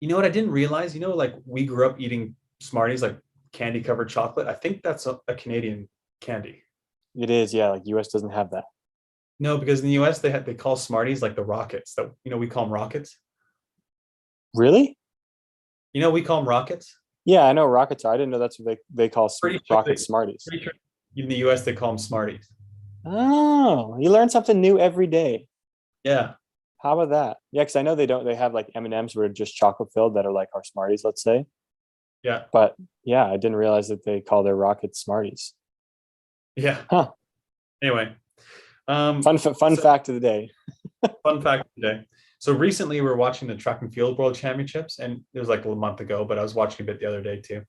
You know what I didn't realize? Like we grew up eating Smarties, like candy covered chocolate. I think that's a Canadian candy. It is, yeah. Like US doesn't have that. No, because in the US they call Smarties like the Rockets. That we call them Rockets. Really? We call them Rockets. Yeah, I know Rockets are. I didn't know that's what they call Rockets Smarties. Sure in the US they call them Smarties. Oh, you learn something new every day. Yeah. How about that? Yeah, because I know they have like M&Ms where just chocolate filled that are like our Smarties, let's say. Yeah. But yeah, I didn't realize that they call their Rockets Smarties. Yeah. Huh. Anyway. Fun fact of the day. Fun fact today. So recently we were watching the track and field world championships, and it was like a month ago, but I was watching a bit the other day too.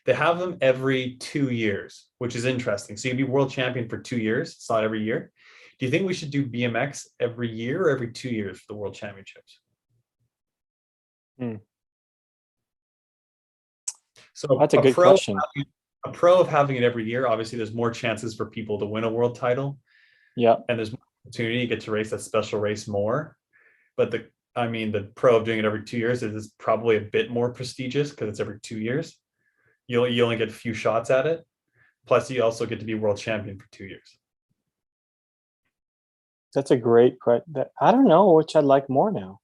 They have them every 2 years, which is interesting. So you'd be world champion for 2 years. It's not every year. Do you think we should do BMX every year or every 2 years for the world championships? So that's a good question. A pro of having it every year, obviously there's more chances for people to win a world title. Yeah. And there's more opportunity to get to race that special race more. But the pro of doing it every 2 years is probably a bit more prestigious because it's every 2 years. You only get a few shots at it. Plus you also get to be world champion for 2 years. That's a great question. I don't know which I like more now.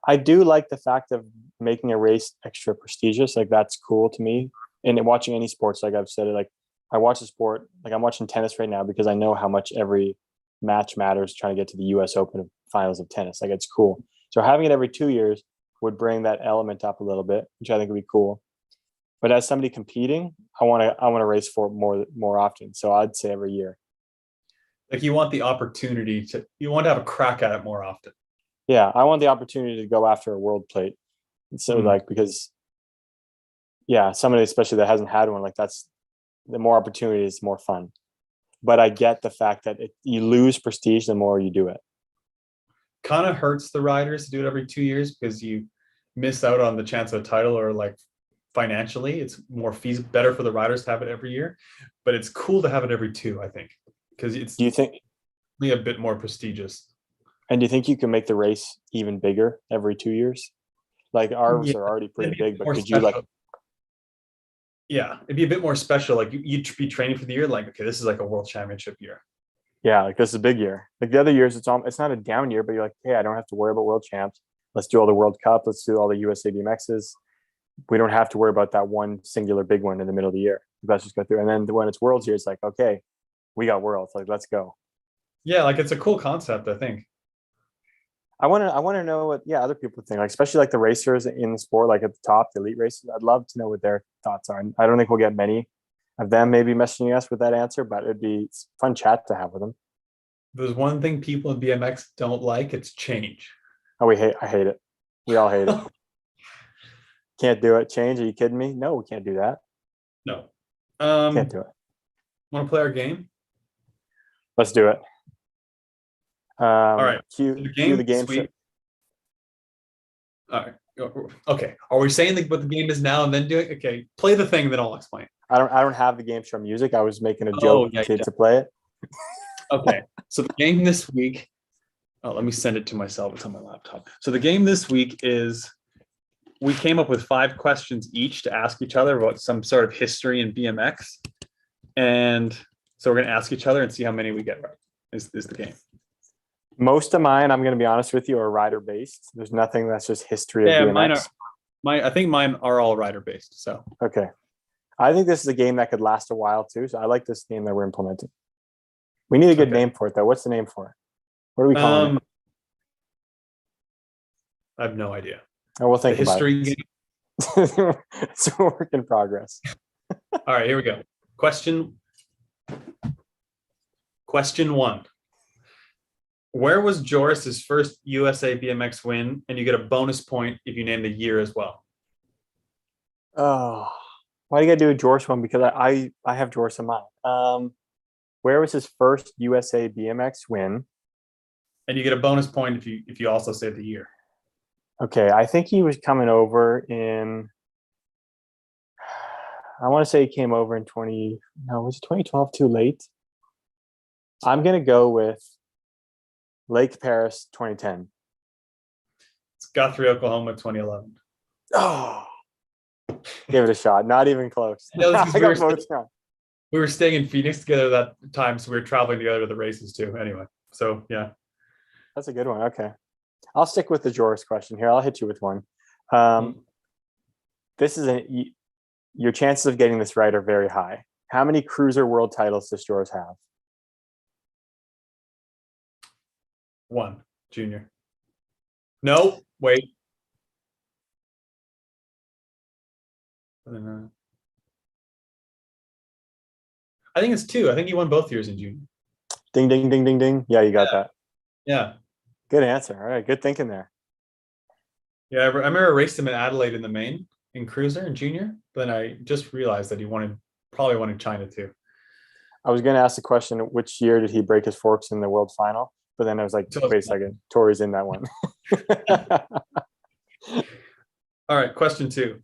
I do like the fact of making a race extra prestigious, like that's cool to me. And watching any sports, like I've said it, like I watch the sport, like I'm watching tennis right now because I know how much every match matters trying to get to the US Open finals of tennis. Like it's cool. So having it every 2 years would bring that element up a little bit, which I think would be cool. But as somebody competing, I want to race for it more often. So I'd say every year. Like you want the opportunity you want to have a crack at it more often. Yeah, I want the opportunity to go after a world plate. So like because yeah, somebody especially that hasn't had one, like that's the more opportunities, more fun. But I get the fact that you lose prestige the more you do it. Kind of hurts the riders to do it every 2 years because you miss out on the chance of a title, or like financially it's more feasible, better for the riders to have it every year. But it's cool to have it every two, I think, because it's Do you think a bit more prestigious. and do you think you can make the race even bigger every 2 years? Like ours are already pretty big, but could you like yeah, it'd be a bit more special. Like you'd be training for the year, like, okay, this is like a world championship year. yeah, like this is a big year. Like the other years, it's not a down year, but you're like, hey, I don't have to worry about world champs. Let's do all the World Cup. Let's do all the USA BMXs. We don't have to worry about that one singular big one in the middle of the year. Let's just go through. And then when it's Worlds here, it's like, okay, we got Worlds. Like, let's go. Yeah, like it's a cool concept, I think. I want to know what other people think, like especially like the racers in the sport, like at the top, the elite racers. I'd love to know what their thoughts are. And I don't think we'll get many of them maybe messaging us with that answer, but it'd be fun chat to have with them. There's one thing people in BMX don't like, it's change. Oh, I hate it. We all hate it. Can't do it. Change? Are you kidding me? No, we can't do that. No. Can't do it. Want to play our game? Let's do it. All right. Cue the game. All right. Okay. Are we saying what the game is now and then do it? Okay. Play the thing, then I'll explain. I don't have the game show music. I was making a joke to play it. Okay. So the game this week. Oh, let me send it to myself. It's on my laptop. So the game this week is we came up with 5 questions each to ask each other about some sort of history in BMX. And so we're going to ask each other and see how many we get right is the game. Most of mine, I'm going to be honest with you, are rider based. There's nothing that's just history of BMX. I think mine are all rider based. So okay, I think this is a game that could last a while too. So I like this game that we're implementing. We need a good name for it though. What's the name for it? What are we calling it? I have no idea. Oh, we'll think about history it. Game. It's a work in progress. All right, here we go. Question 1. Where was Joris's first USA BMX win? And you get a bonus point if you name the year as well. Oh, why do you got to do a Joris one? Because I have Joris in mind. Where was his first USA BMX win? And you get a bonus point if you also say the year. Okay, I think he was coming over in. I want to say he came over in was it 2012 too late? I'm gonna go with Lake Paris 2010. It's Guthrie, Oklahoma 2011. Oh, give it a shot. Not even close. No, we were staying in Phoenix together that time, so we were traveling together to the races too. Anyway, so yeah. That's a good one. Okay. I'll stick with the Joris question here. I'll hit you with one. This is your chances of getting this right are very high. How many cruiser world titles does Joris have? 1, junior. No, wait. I think it's 2. I think he won both years in junior. Ding, ding, ding, ding, ding. Yeah, you got that. Yeah. Good answer. All right. Good thinking there. Yeah, I remember I raced him in Adelaide in the main in cruiser in junior. But then I just realized that he probably wanted China too. I was going to ask the question, which year did he break his forks in the world final? But then I was like, wait a second, Tori's in that one. All right, question 2.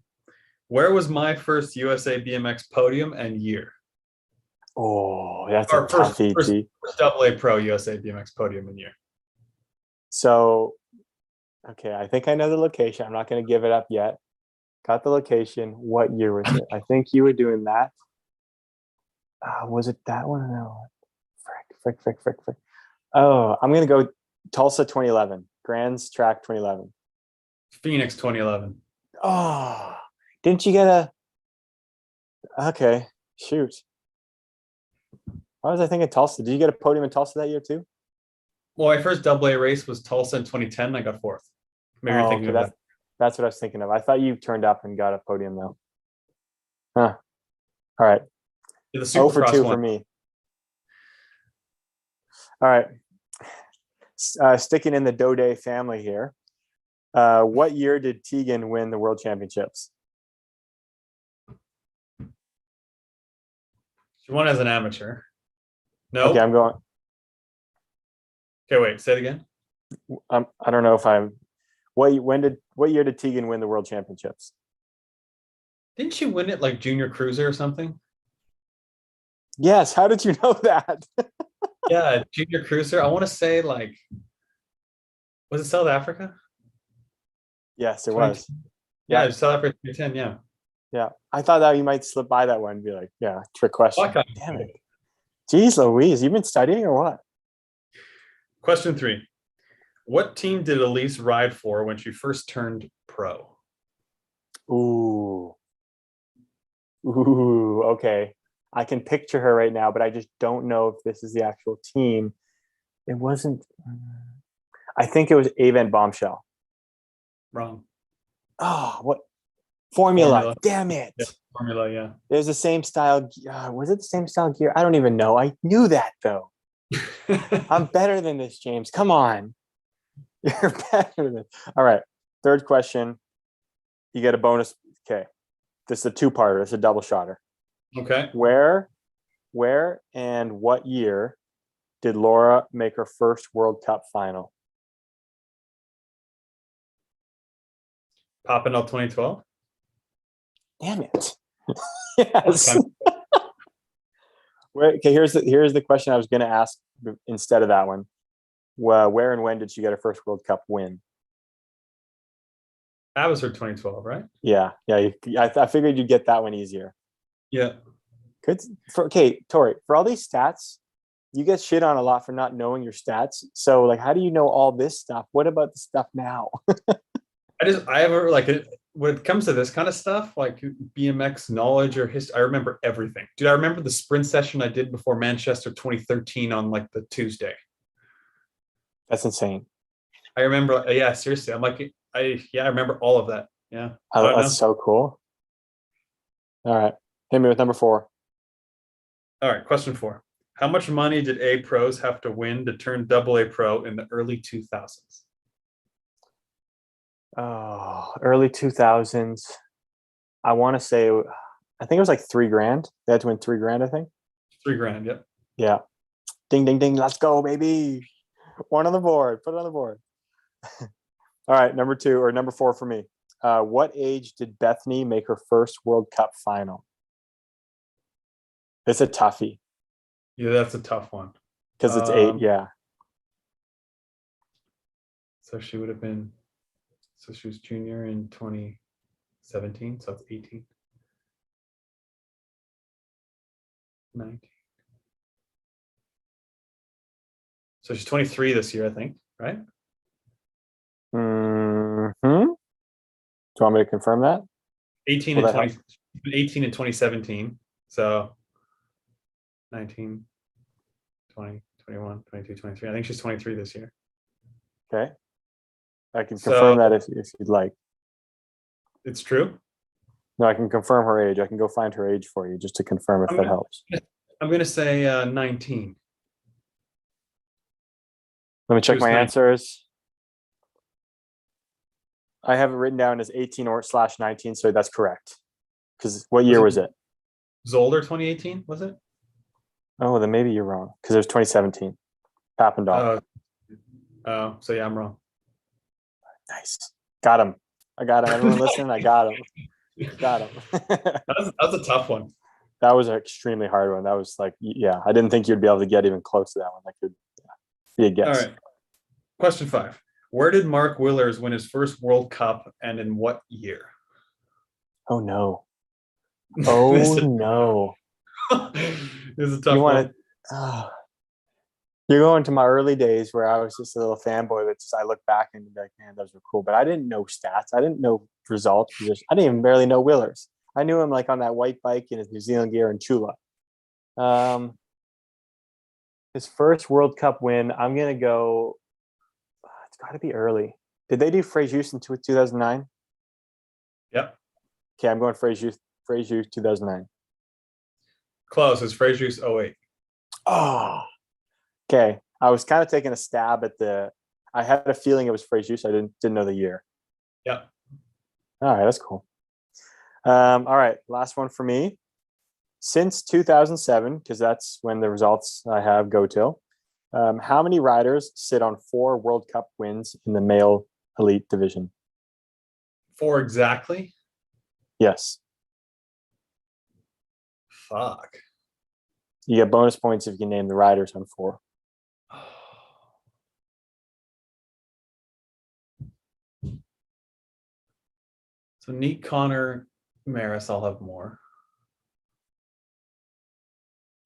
Where was my first USA BMX podium and year? Oh, that's a tough ET. First AA Pro USA BMX podium and year. So, okay, I think I know the location. I'm not going to give it up yet. Got the location. What year was it? I think you were doing that. Was it that one? No. Frick. Oh, I'm going to go Tulsa 2011. Grand's Track 2011. Phoenix 2011. Oh, didn't you get a? Okay, shoot. Why was I thinking Tulsa? Did you get a podium in Tulsa that year too? Well, my first double A race was Tulsa in 2010. I got fourth. Maybe you're Oh, thinking okay. of that. That's what I was thinking of. I thought you turned up and got a podium though. Huh. All right. Yeah, the Oh for Supercross 2 one. for me. All right. Sticking in the Dode family here. What year did Tegan win the world championships? She won as an amateur. Okay, No. I'm going. Okay, wait. Say it again. I don't know if I'm. What year did Tegan win the world championships? Didn't she win it like junior cruiser or something? Yes. How did you know that? Yeah, junior cruiser. I want to say like, was it South Africa? Yes, it 2010. was. Yeah, Yeah, it was South Africa 2010. Yeah. yeah. I thought that you might slip by that one and be like, yeah, trick question. Okay. Damn it. Jeez Louise, you've been studying or what? Question 3. What team did Elise ride for when she first turned pro? Ooh. Ooh, okay. I can picture her right now, but I just don't know if this is the actual team. It wasn't. I think it was Avent Bombshell. Wrong. Oh, what? Formula. Formula. Damn it. Yeah, Formula, yeah. It was the same style. Was it the same style gear? I don't even know. I knew that though. I'm better than this, James. Come on. You're better than. All right. Third question. You get a bonus. Okay. This is a two-parter. It's a double shotter. Okay. Where and what year did Laura make her first World Cup final? Papendal 2012. Damn it. Yes. Okay. Okay, here's the question I was going to ask instead of that one. Well, where and when did she get her first World Cup win? That was her 2012, right? Yeah, yeah. I figured you'd get that one easier. Yeah. Good. Okay, Tori, for all these stats, you get shit on a lot for not knowing your stats. So, like, how do you know all this stuff? What about the stuff now? I ever like it when it comes to this kind of stuff, like BMX knowledge or history. I remember everything. Dude, I remember the sprint session I did before Manchester 2013 on like the Tuesday. That's insane. I remember, yeah, seriously. I'm like, I remember all of that. Yeah. I don't That's know. so cool. All right. Hit me with number 4. All right. Question 4. How much money did A pros have to win to turn double A pro in the early 2000s? Oh, early 2000s. I want to say, I think it was like $3,000. They had to win $3,000, I think. $3,000. Yep. Yeah. Ding, ding, ding. Let's go, baby. One on the board. Put it on the board. All right. Number 2 or number 4 for me. What age did Bethany make her first World Cup final? It's a toughie Yeah, that's a tough one. because it's 8. Yeah. So she would have been, so she was junior in 2017. So that's 18. 19. So she's 23 this year, I think, right? Do you want me to confirm that? 18 Will and that 20, help? 18 in 2017. So 19, 20, 21, 22, 23. I think she's 23 this year. Okay. I can So confirm that if you'd like. it's true. No, I can confirm her age. I can go find her age for you just to confirm if that helps. I'm going to say 19. Let me check my 19. answers. I have it written down as 18 or / 19, so that's correct. Because what year was it? Zolder 2018, was it? Oh, then maybe you're wrong because it was 2017. Papendal. So yeah, I'm wrong. Nice. Got him. I got him. Everyone listening, I got him. Got him. That was a tough one. That was an extremely hard one. That was like, yeah, I didn't think you'd be able to get even close to that one. That could be a guess. All right. Question 5. Where did Mark Willers win his first World Cup and in what year? Oh, no. Oh, no. This is a tough You one. want to... You're going to my early days where I was just a little fanboy that just I look back and be like, man, those were cool. But I didn't know stats. I didn't know results. I didn't even barely know Willers. I knew him like on that white bike in his New Zealand gear in Chula. Um, his first World Cup win, I'm gonna go. It's got to be early. Did they do Frejus in 2009? Yep. Okay, I'm going Frejus 2009. Close. It's Fraser's 08. Oh, okay. I was kind of taking a stab at the. I had a feeling it was Frejus. I didn't know the year. Yep. All right, that's cool. All right, last one for me. Since 2007, because that's when the results I have go till. How many riders sit on 4 World Cup wins in the male elite division? 4 exactly. Yes. Fuck. You get bonus points if you name the riders on 4. So Neat, Connor, Maris, I'll have more.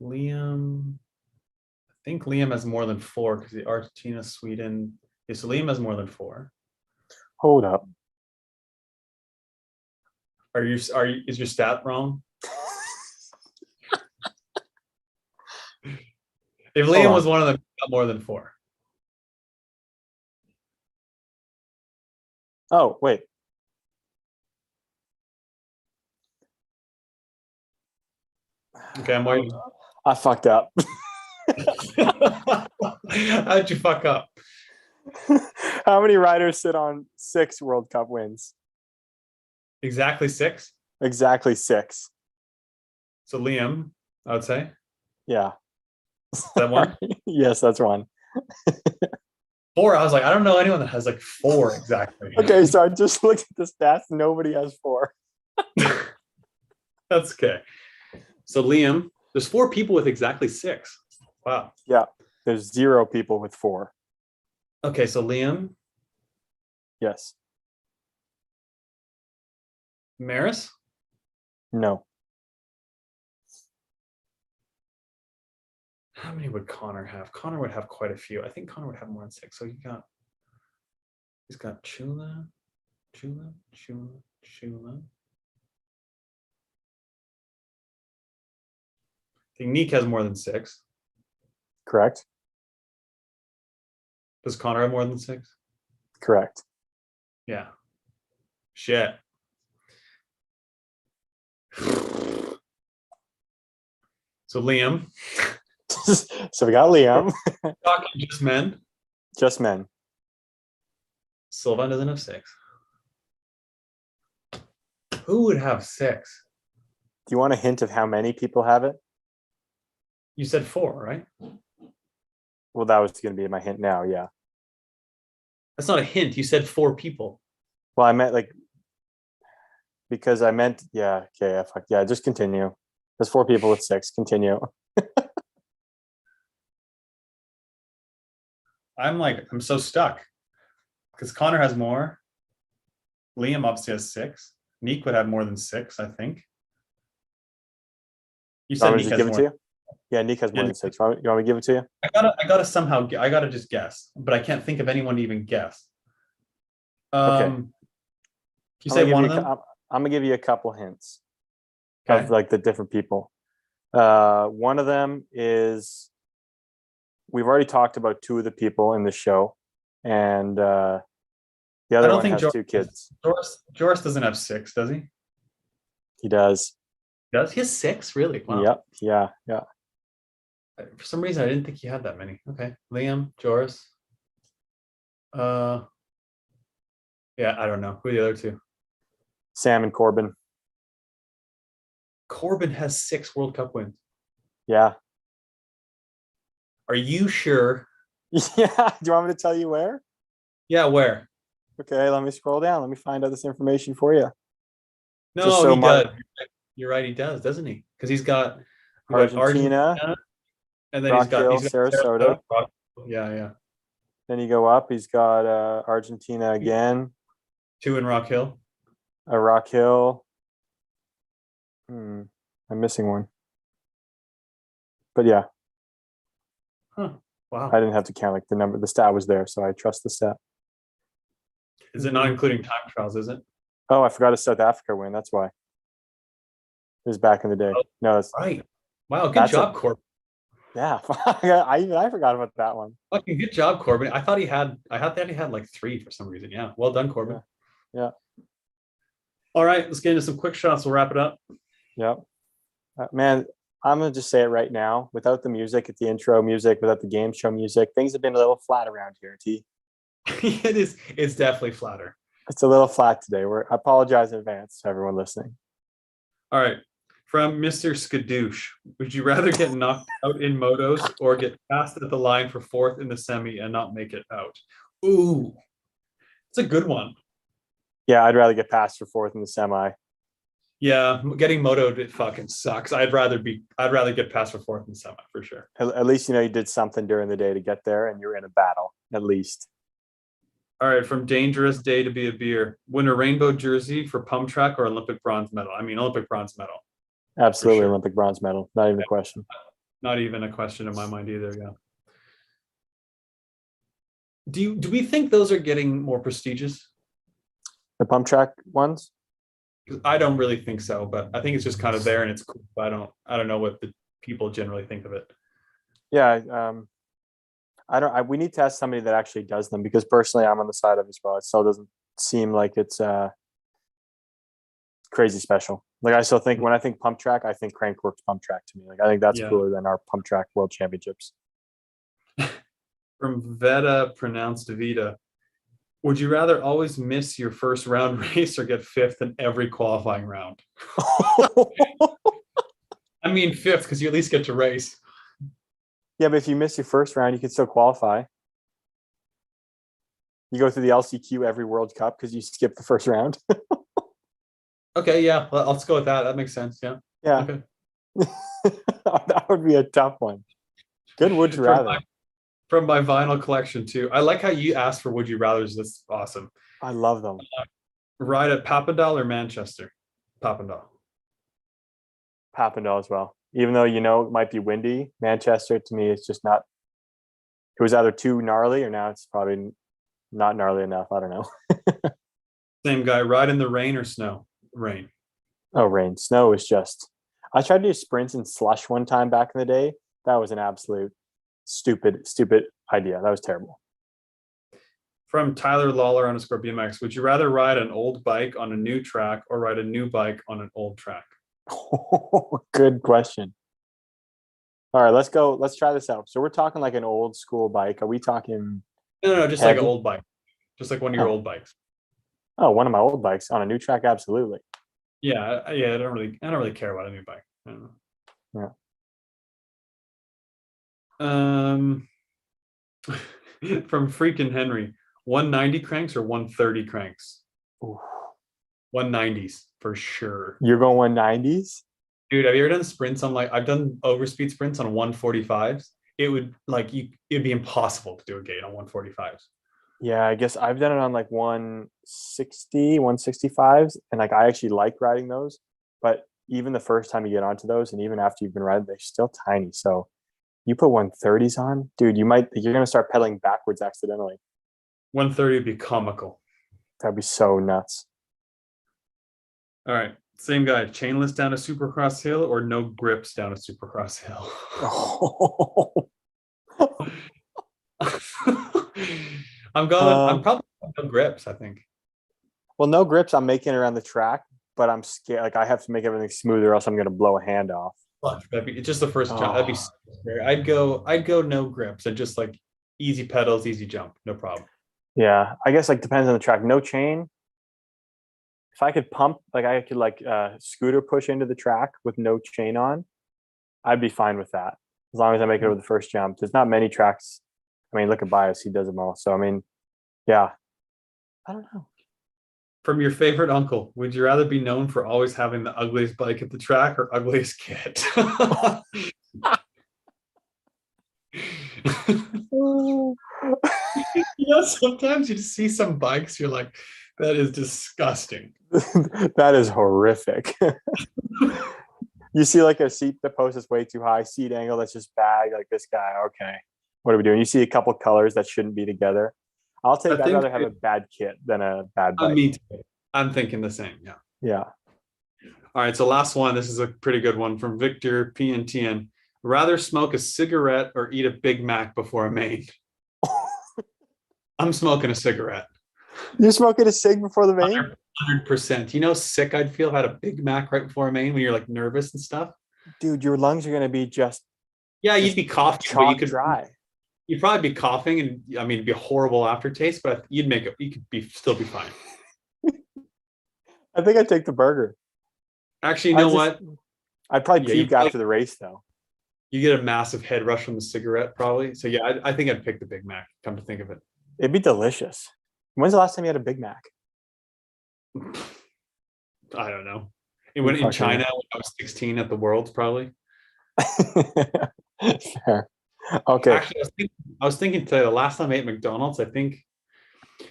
Liam, I think Liam has more than 4 because the Argentina, Sweden. Yeah, so Liam has more than 4. Hold up. Is your stat wrong? If Hold Liam on. was one of them, got more than 4. Oh, wait. Okay, I'm waiting. I fucked up. How'd you fuck up? How many riders sit on 6 World Cup wins? Exactly 6. Exactly 6. So Liam, I would say. Yeah. Is that one? Yes, that's one. 4. I was like, I don't know anyone that has like 4 exactly. Okay, so I just looked at the stats. Nobody has 4. That's okay. So Liam, there's 4 people with exactly 6. Wow. Yeah, there's 0 people with 4. Okay, so Liam, Yes. Maris, No. how many would Connor have? Connor would have quite a few. I think Connor would have more than 6. So he's got Chula. I think Neek has more than 6. Correct. Does Connor have more than 6? Correct. Yeah. Shit. So Liam. So we got Liam. Talking just men. Just men. Sylvan doesn't have 6. Who would have 6? Do you want a hint of how many people have it? You said 4, right? Well, that was going to be my hint now. Yeah. That's not a hint. You said 4 people. Well, I meant like because I meant yeah. Okay. Yeah. Just continue. There's 4 people with 6. Continue. I'm so stuck because Connor has more. Liam obviously has 6. Neek would have more than 6, I think. You said Neek has more. Yeah, Nick has more than 6. You want me to give it to you? I gotta just guess, but I can't think of anyone to even guess. Okay. Can you say one of them? I'm gonna give you a couple hints Okay. of like the different people. One of them is we've already talked about 2 of the people in the show, and the other one has 2 kids. Joris doesn't have 6, does he? He does. Does he has 6? Really? Wow. Yep. Yeah. Yeah. For some reason, I didn't think he had that many. Okay, Liam, Joris. Yeah, I don't know who are the other 2. Sam and Corbin. Corbin has 6 World Cup wins. Yeah. Are you sure? Yeah. Do you want me to tell you where? Yeah, where? Okay, let me scroll down. Let me find out this information for you. No, he does. You're right, he does, doesn't he? Because he's got Argentina, and then Rock Hill, he's got Sarasota. Yeah. Then you go up. He's got Argentina again. 2 in Rock Hill. A Rock Hill. I'm missing one. But yeah. Huh. Wow. I didn't have to count like the number. The stat was there, so I trust the stat. Is it not including time trials, is it? Oh, I forgot a South Africa win. That's why. It was back in the day. Oh, No, it's, right. Wow, good that's job, Corbin. yeah. I forgot about that one. Fucking good job, Corbin. I thought that he had like 3 for some reason. Yeah. Well done, Corbin. Yeah. All right, let's get into some quick shots. We'll wrap it up. Yeah. Man, I'm gonna just say it right now. Without the music at the intro music, without the game show music, things have been a little flat around here. It's definitely flatter. It's a little flat today. I apologize in advance to everyone listening. All right. From Mr. Skadoosh, would you rather get knocked out in motos or get passed at the line for 4th in the semi and not make it out? Ooh, it's a good one. Yeah, I'd rather get passed for 4th in the semi. Yeah, getting motoed, it fucking sucks. I'd rather get passed for 4th in the semi for sure. At least you did something during the day to get there, and you're in a battle at least. All right, from dangerous day to be a beer, win a rainbow jersey for pump track or Olympic bronze medal. I mean, Olympic bronze medal. Absolutely, sure. Olympic bronze medal. Not even a question. Not even a question in my mind either. Yeah. Do we think those are getting more prestigious? The pump track ones? I don't really think so, but I think it's just kind of there and it's cool. I don't know what the people generally think of it. Yeah, we need to ask somebody that actually does them, because personally I'm on the side of it as well. It still doesn't seem like it's crazy special. Like, I still think when I think pump track, I think Crankworks pump track to me. Like, I think that's cooler than our pump track world championships. From Veta, pronounced Vita, would you rather always miss your first round race or get 5th in every qualifying round? I mean 5th because you at least get to race. Yeah, but if you miss your first round, you can still qualify. You go through the LCQ every World Cup because you skip the first round. Okay, yeah, let's go with that. That makes sense. Yeah. Yeah. Okay. That would be a tough one. Good would you rather. From my vinyl collection too. I like how you asked for would you rathers. That's awesome. I love them. Ride at Papendal or Manchester? Papendal. Papendal as well. Even though it might be windy, Manchester to me it's just not. It was either too gnarly or now it's probably not gnarly enough. I don't know. Same guy. Ride in the rain or snow? Rain. Oh, rain. Snow is just. I tried to do sprints in slush one time back in the day. That was an absolute stupid idea. That was terrible. From Tyler Lawler _ BMX, would you rather ride an old bike on a new track or ride a new bike on an old track? Good question. All right, let's go. Let's try this out. So we're talking like an old school bike. Are we talking? No, just like an old bike, just like one of your old bikes. Oh, one of my old bikes on a new track, absolutely. Yeah. I don't really care about a new bike. Yeah. From freaking Henry, 190 cranks or 130 cranks? Ooh. 190s for sure. You're going 190s? Dude, have you ever done sprints on I've done overspeed sprints on 145s? It would it'd be impossible to do a gate on 145s. Yeah, I guess I've done it on like 160, 165s. And I actually like riding those. But even the first time you get onto those, and even after you've been riding, they're still tiny. So you put 130s on, dude, you're going to start pedaling backwards accidentally. 130 would be comical. That'd be so nuts. All right. Same guy. Chainless down a Supercross hill or no grips down a Supercross hill? I'm probably no grips, I think. Well, no grips, I'm making it around the track, but I'm scared. Like, I have to make everything smoother or else I'm going to blow a hand off. That'd be just the first jump. That'd be scary. I'd go no grips and just easy pedals, easy jump, no problem. Yeah, I guess depends on the track. No chain. If I could pump, I could scooter push into the track with no chain on, I'd be fine with that as long as I make it over the first jump. There's not many tracks. I mean, look at Bias; he does them all. So I mean, yeah, I don't know. From your favorite uncle, would you rather be known for always having the ugliest bike at the track or ugliest kid? Sometimes you just see some bikes, you're like, that is disgusting. That is horrific. You see a seat, the post is way too high, seat angle that's just bad. Like, this guy, okay, What are we doing? You see a couple colors that shouldn't be together. I'd think rather have a bad kit than a bad bike. me too. I'm thinking the same. Yeah. Yeah. All right. So last one. This is a pretty good one from Victor PNTN. Rather smoke a cigarette or eat a Big Mac before a main? I'm smoking a cigarette. You're smoking a cig before the main? 100%. You know, sick I'd feel if I had a Big Mac right before a main when you're like nervous and stuff. Dude, your lungs are gonna be just you'd be coughing, but you could dry. You'd probably be coughing, and I mean, it'd be a horrible aftertaste, but you'd make it. You could still be fine. I think I'd take the burger. Actually, you know what? I'd probably puke after the race, though. You get a massive head rush from the cigarette, probably. So yeah, I think I'd pick the Big Mac. Come to think of it, it'd be delicious. When's the last time you had a Big Mac? I don't know. It went in China when I was 16 at the Worlds, probably. Fair. Okay. Actually, I was thinking today, the last time I ate McDonald's, I think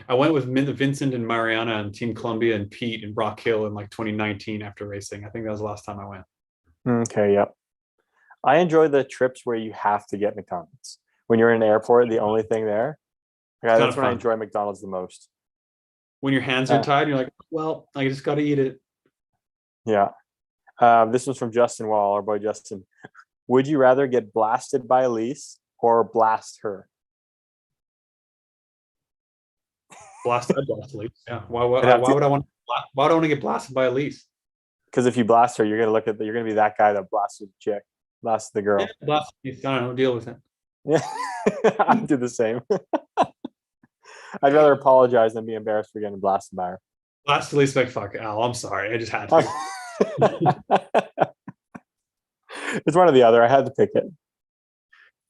I went with Vincent and Mariana and Team Columbia and Pete and Rock Hill in like 2019 after racing. I think that was the last time I went. Okay, yep. I enjoy the trips where you have to get McDonald's. When you're in an airport, the only thing there. Yeah, that's when I enjoy McDonald's the most. When your hands are tied, you're like, well, I just got to eat it. Yeah. This was from Justin Wall, our boy Justin. Would you rather get blasted by Elise or blast her? Blast Elise. Yeah. Why would I want to get blasted by Elise? Because if you blast her, you're gonna be that guy that blasted the chick, blasted the girl. Yeah, blast. I don't know. Deal with it. Yeah, I'd do the same. I'd rather apologize than be embarrassed for getting blasted by her. Blast Elise, like fuck Al. I'm sorry. I just had to. It's one or the other. I had to pick it.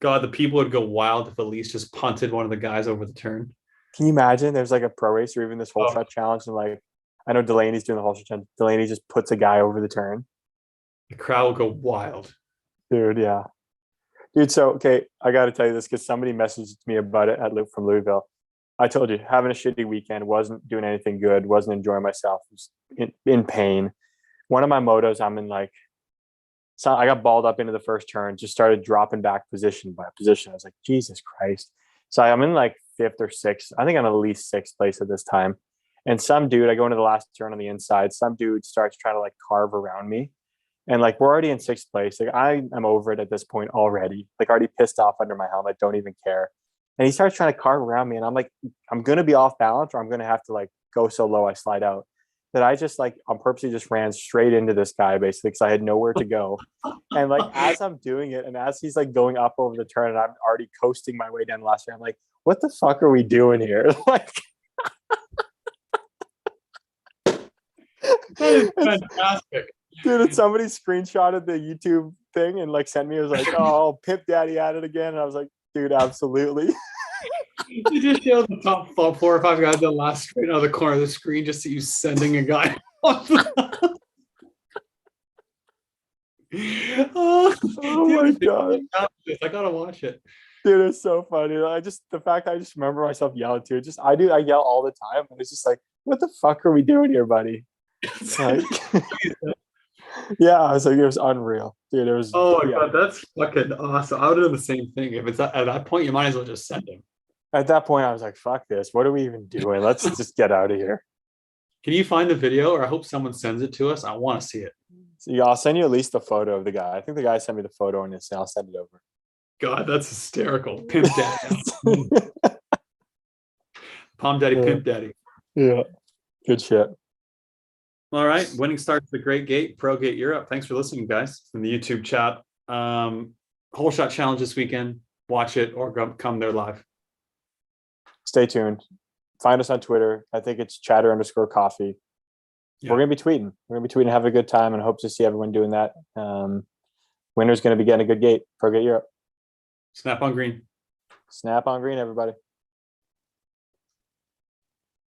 God, the people would go wild if Elise just punted one of the guys over the turn. Can you imagine? There's like a pro race or even this Holeshot challenge, and like I know Delaney's doing the Holeshot challenge. Delaney just puts a guy over the turn. The crowd will go wild. Dude, yeah. Dude, so okay, I got to tell you this because somebody messaged me about it from Louisville. I told you, having a shitty weekend, wasn't doing anything good, wasn't enjoying myself, was in pain. One of my motos, I'm in like. So I got balled up into the first turn, just started dropping back position by position. I was like, Jesus Christ. So I'm in like 5th or 6th. I think I'm at least 6th place at this time. And some dude, I go into the last turn on the inside. Some dude starts trying to like carve around me. And like, we're already in 6th place. Like I am over it at this point already. Like already pissed off under my helmet. Don't even care. And he starts trying to carve around me. And I'm like, I'm going to be off balance or I'm going to have to like go so low I slide out. That I just like on purposely just ran straight into this guy basically because I had nowhere to go. And like as I'm doing it and as he's like going up over the turn and I'm already coasting my way down the last turn, I'm like, what the fuck are we doing here? Like that is fantastic. Dude, and somebody screenshotted the YouTube thing and like sent me, it was like, oh, Pip Daddy at it again. And I was like, dude, absolutely. You just show the top 4 or 5 guys the last straight out of the corner of the screen just see you sending a guy off. Oh my God. I gotta watch it. Dude, it's so funny. The fact I just remember myself yelling too. I yell all the time. And it's just like, what the fuck are we doing here, buddy? Like, yeah, I was like, it was unreal. Dude, it was. Oh my God, that's fucking awesome. I would have done the same thing. If it's at that point, you might as well just send him. At that point, I was like, fuck this. What are we even doing? Let's just get out of here. Can you find the video? Or I hope someone sends it to us. I want to see it. So, yeah, I'll send you at least the photo of the guy. I think the guy sent me the photo and I'll send it over. God, that's hysterical. Pimp Daddy. Palm Daddy, Pimp Daddy. Yeah. Good shit. All right. Winning starts the Great Gate, Pro Gate Europe. Thanks for listening, guys, from the YouTube chat. Holeshot challenge this weekend. Watch it or come there live. Stay tuned. Find us on Twitter. I think it's chatter_coffee. Yeah. We're going to be tweeting. We're going to be tweeting, have a good time, and hope to see everyone doing that. Winner's going to be getting a good gate, Pro Gate Europe. Snap on green. Snap on green, everybody.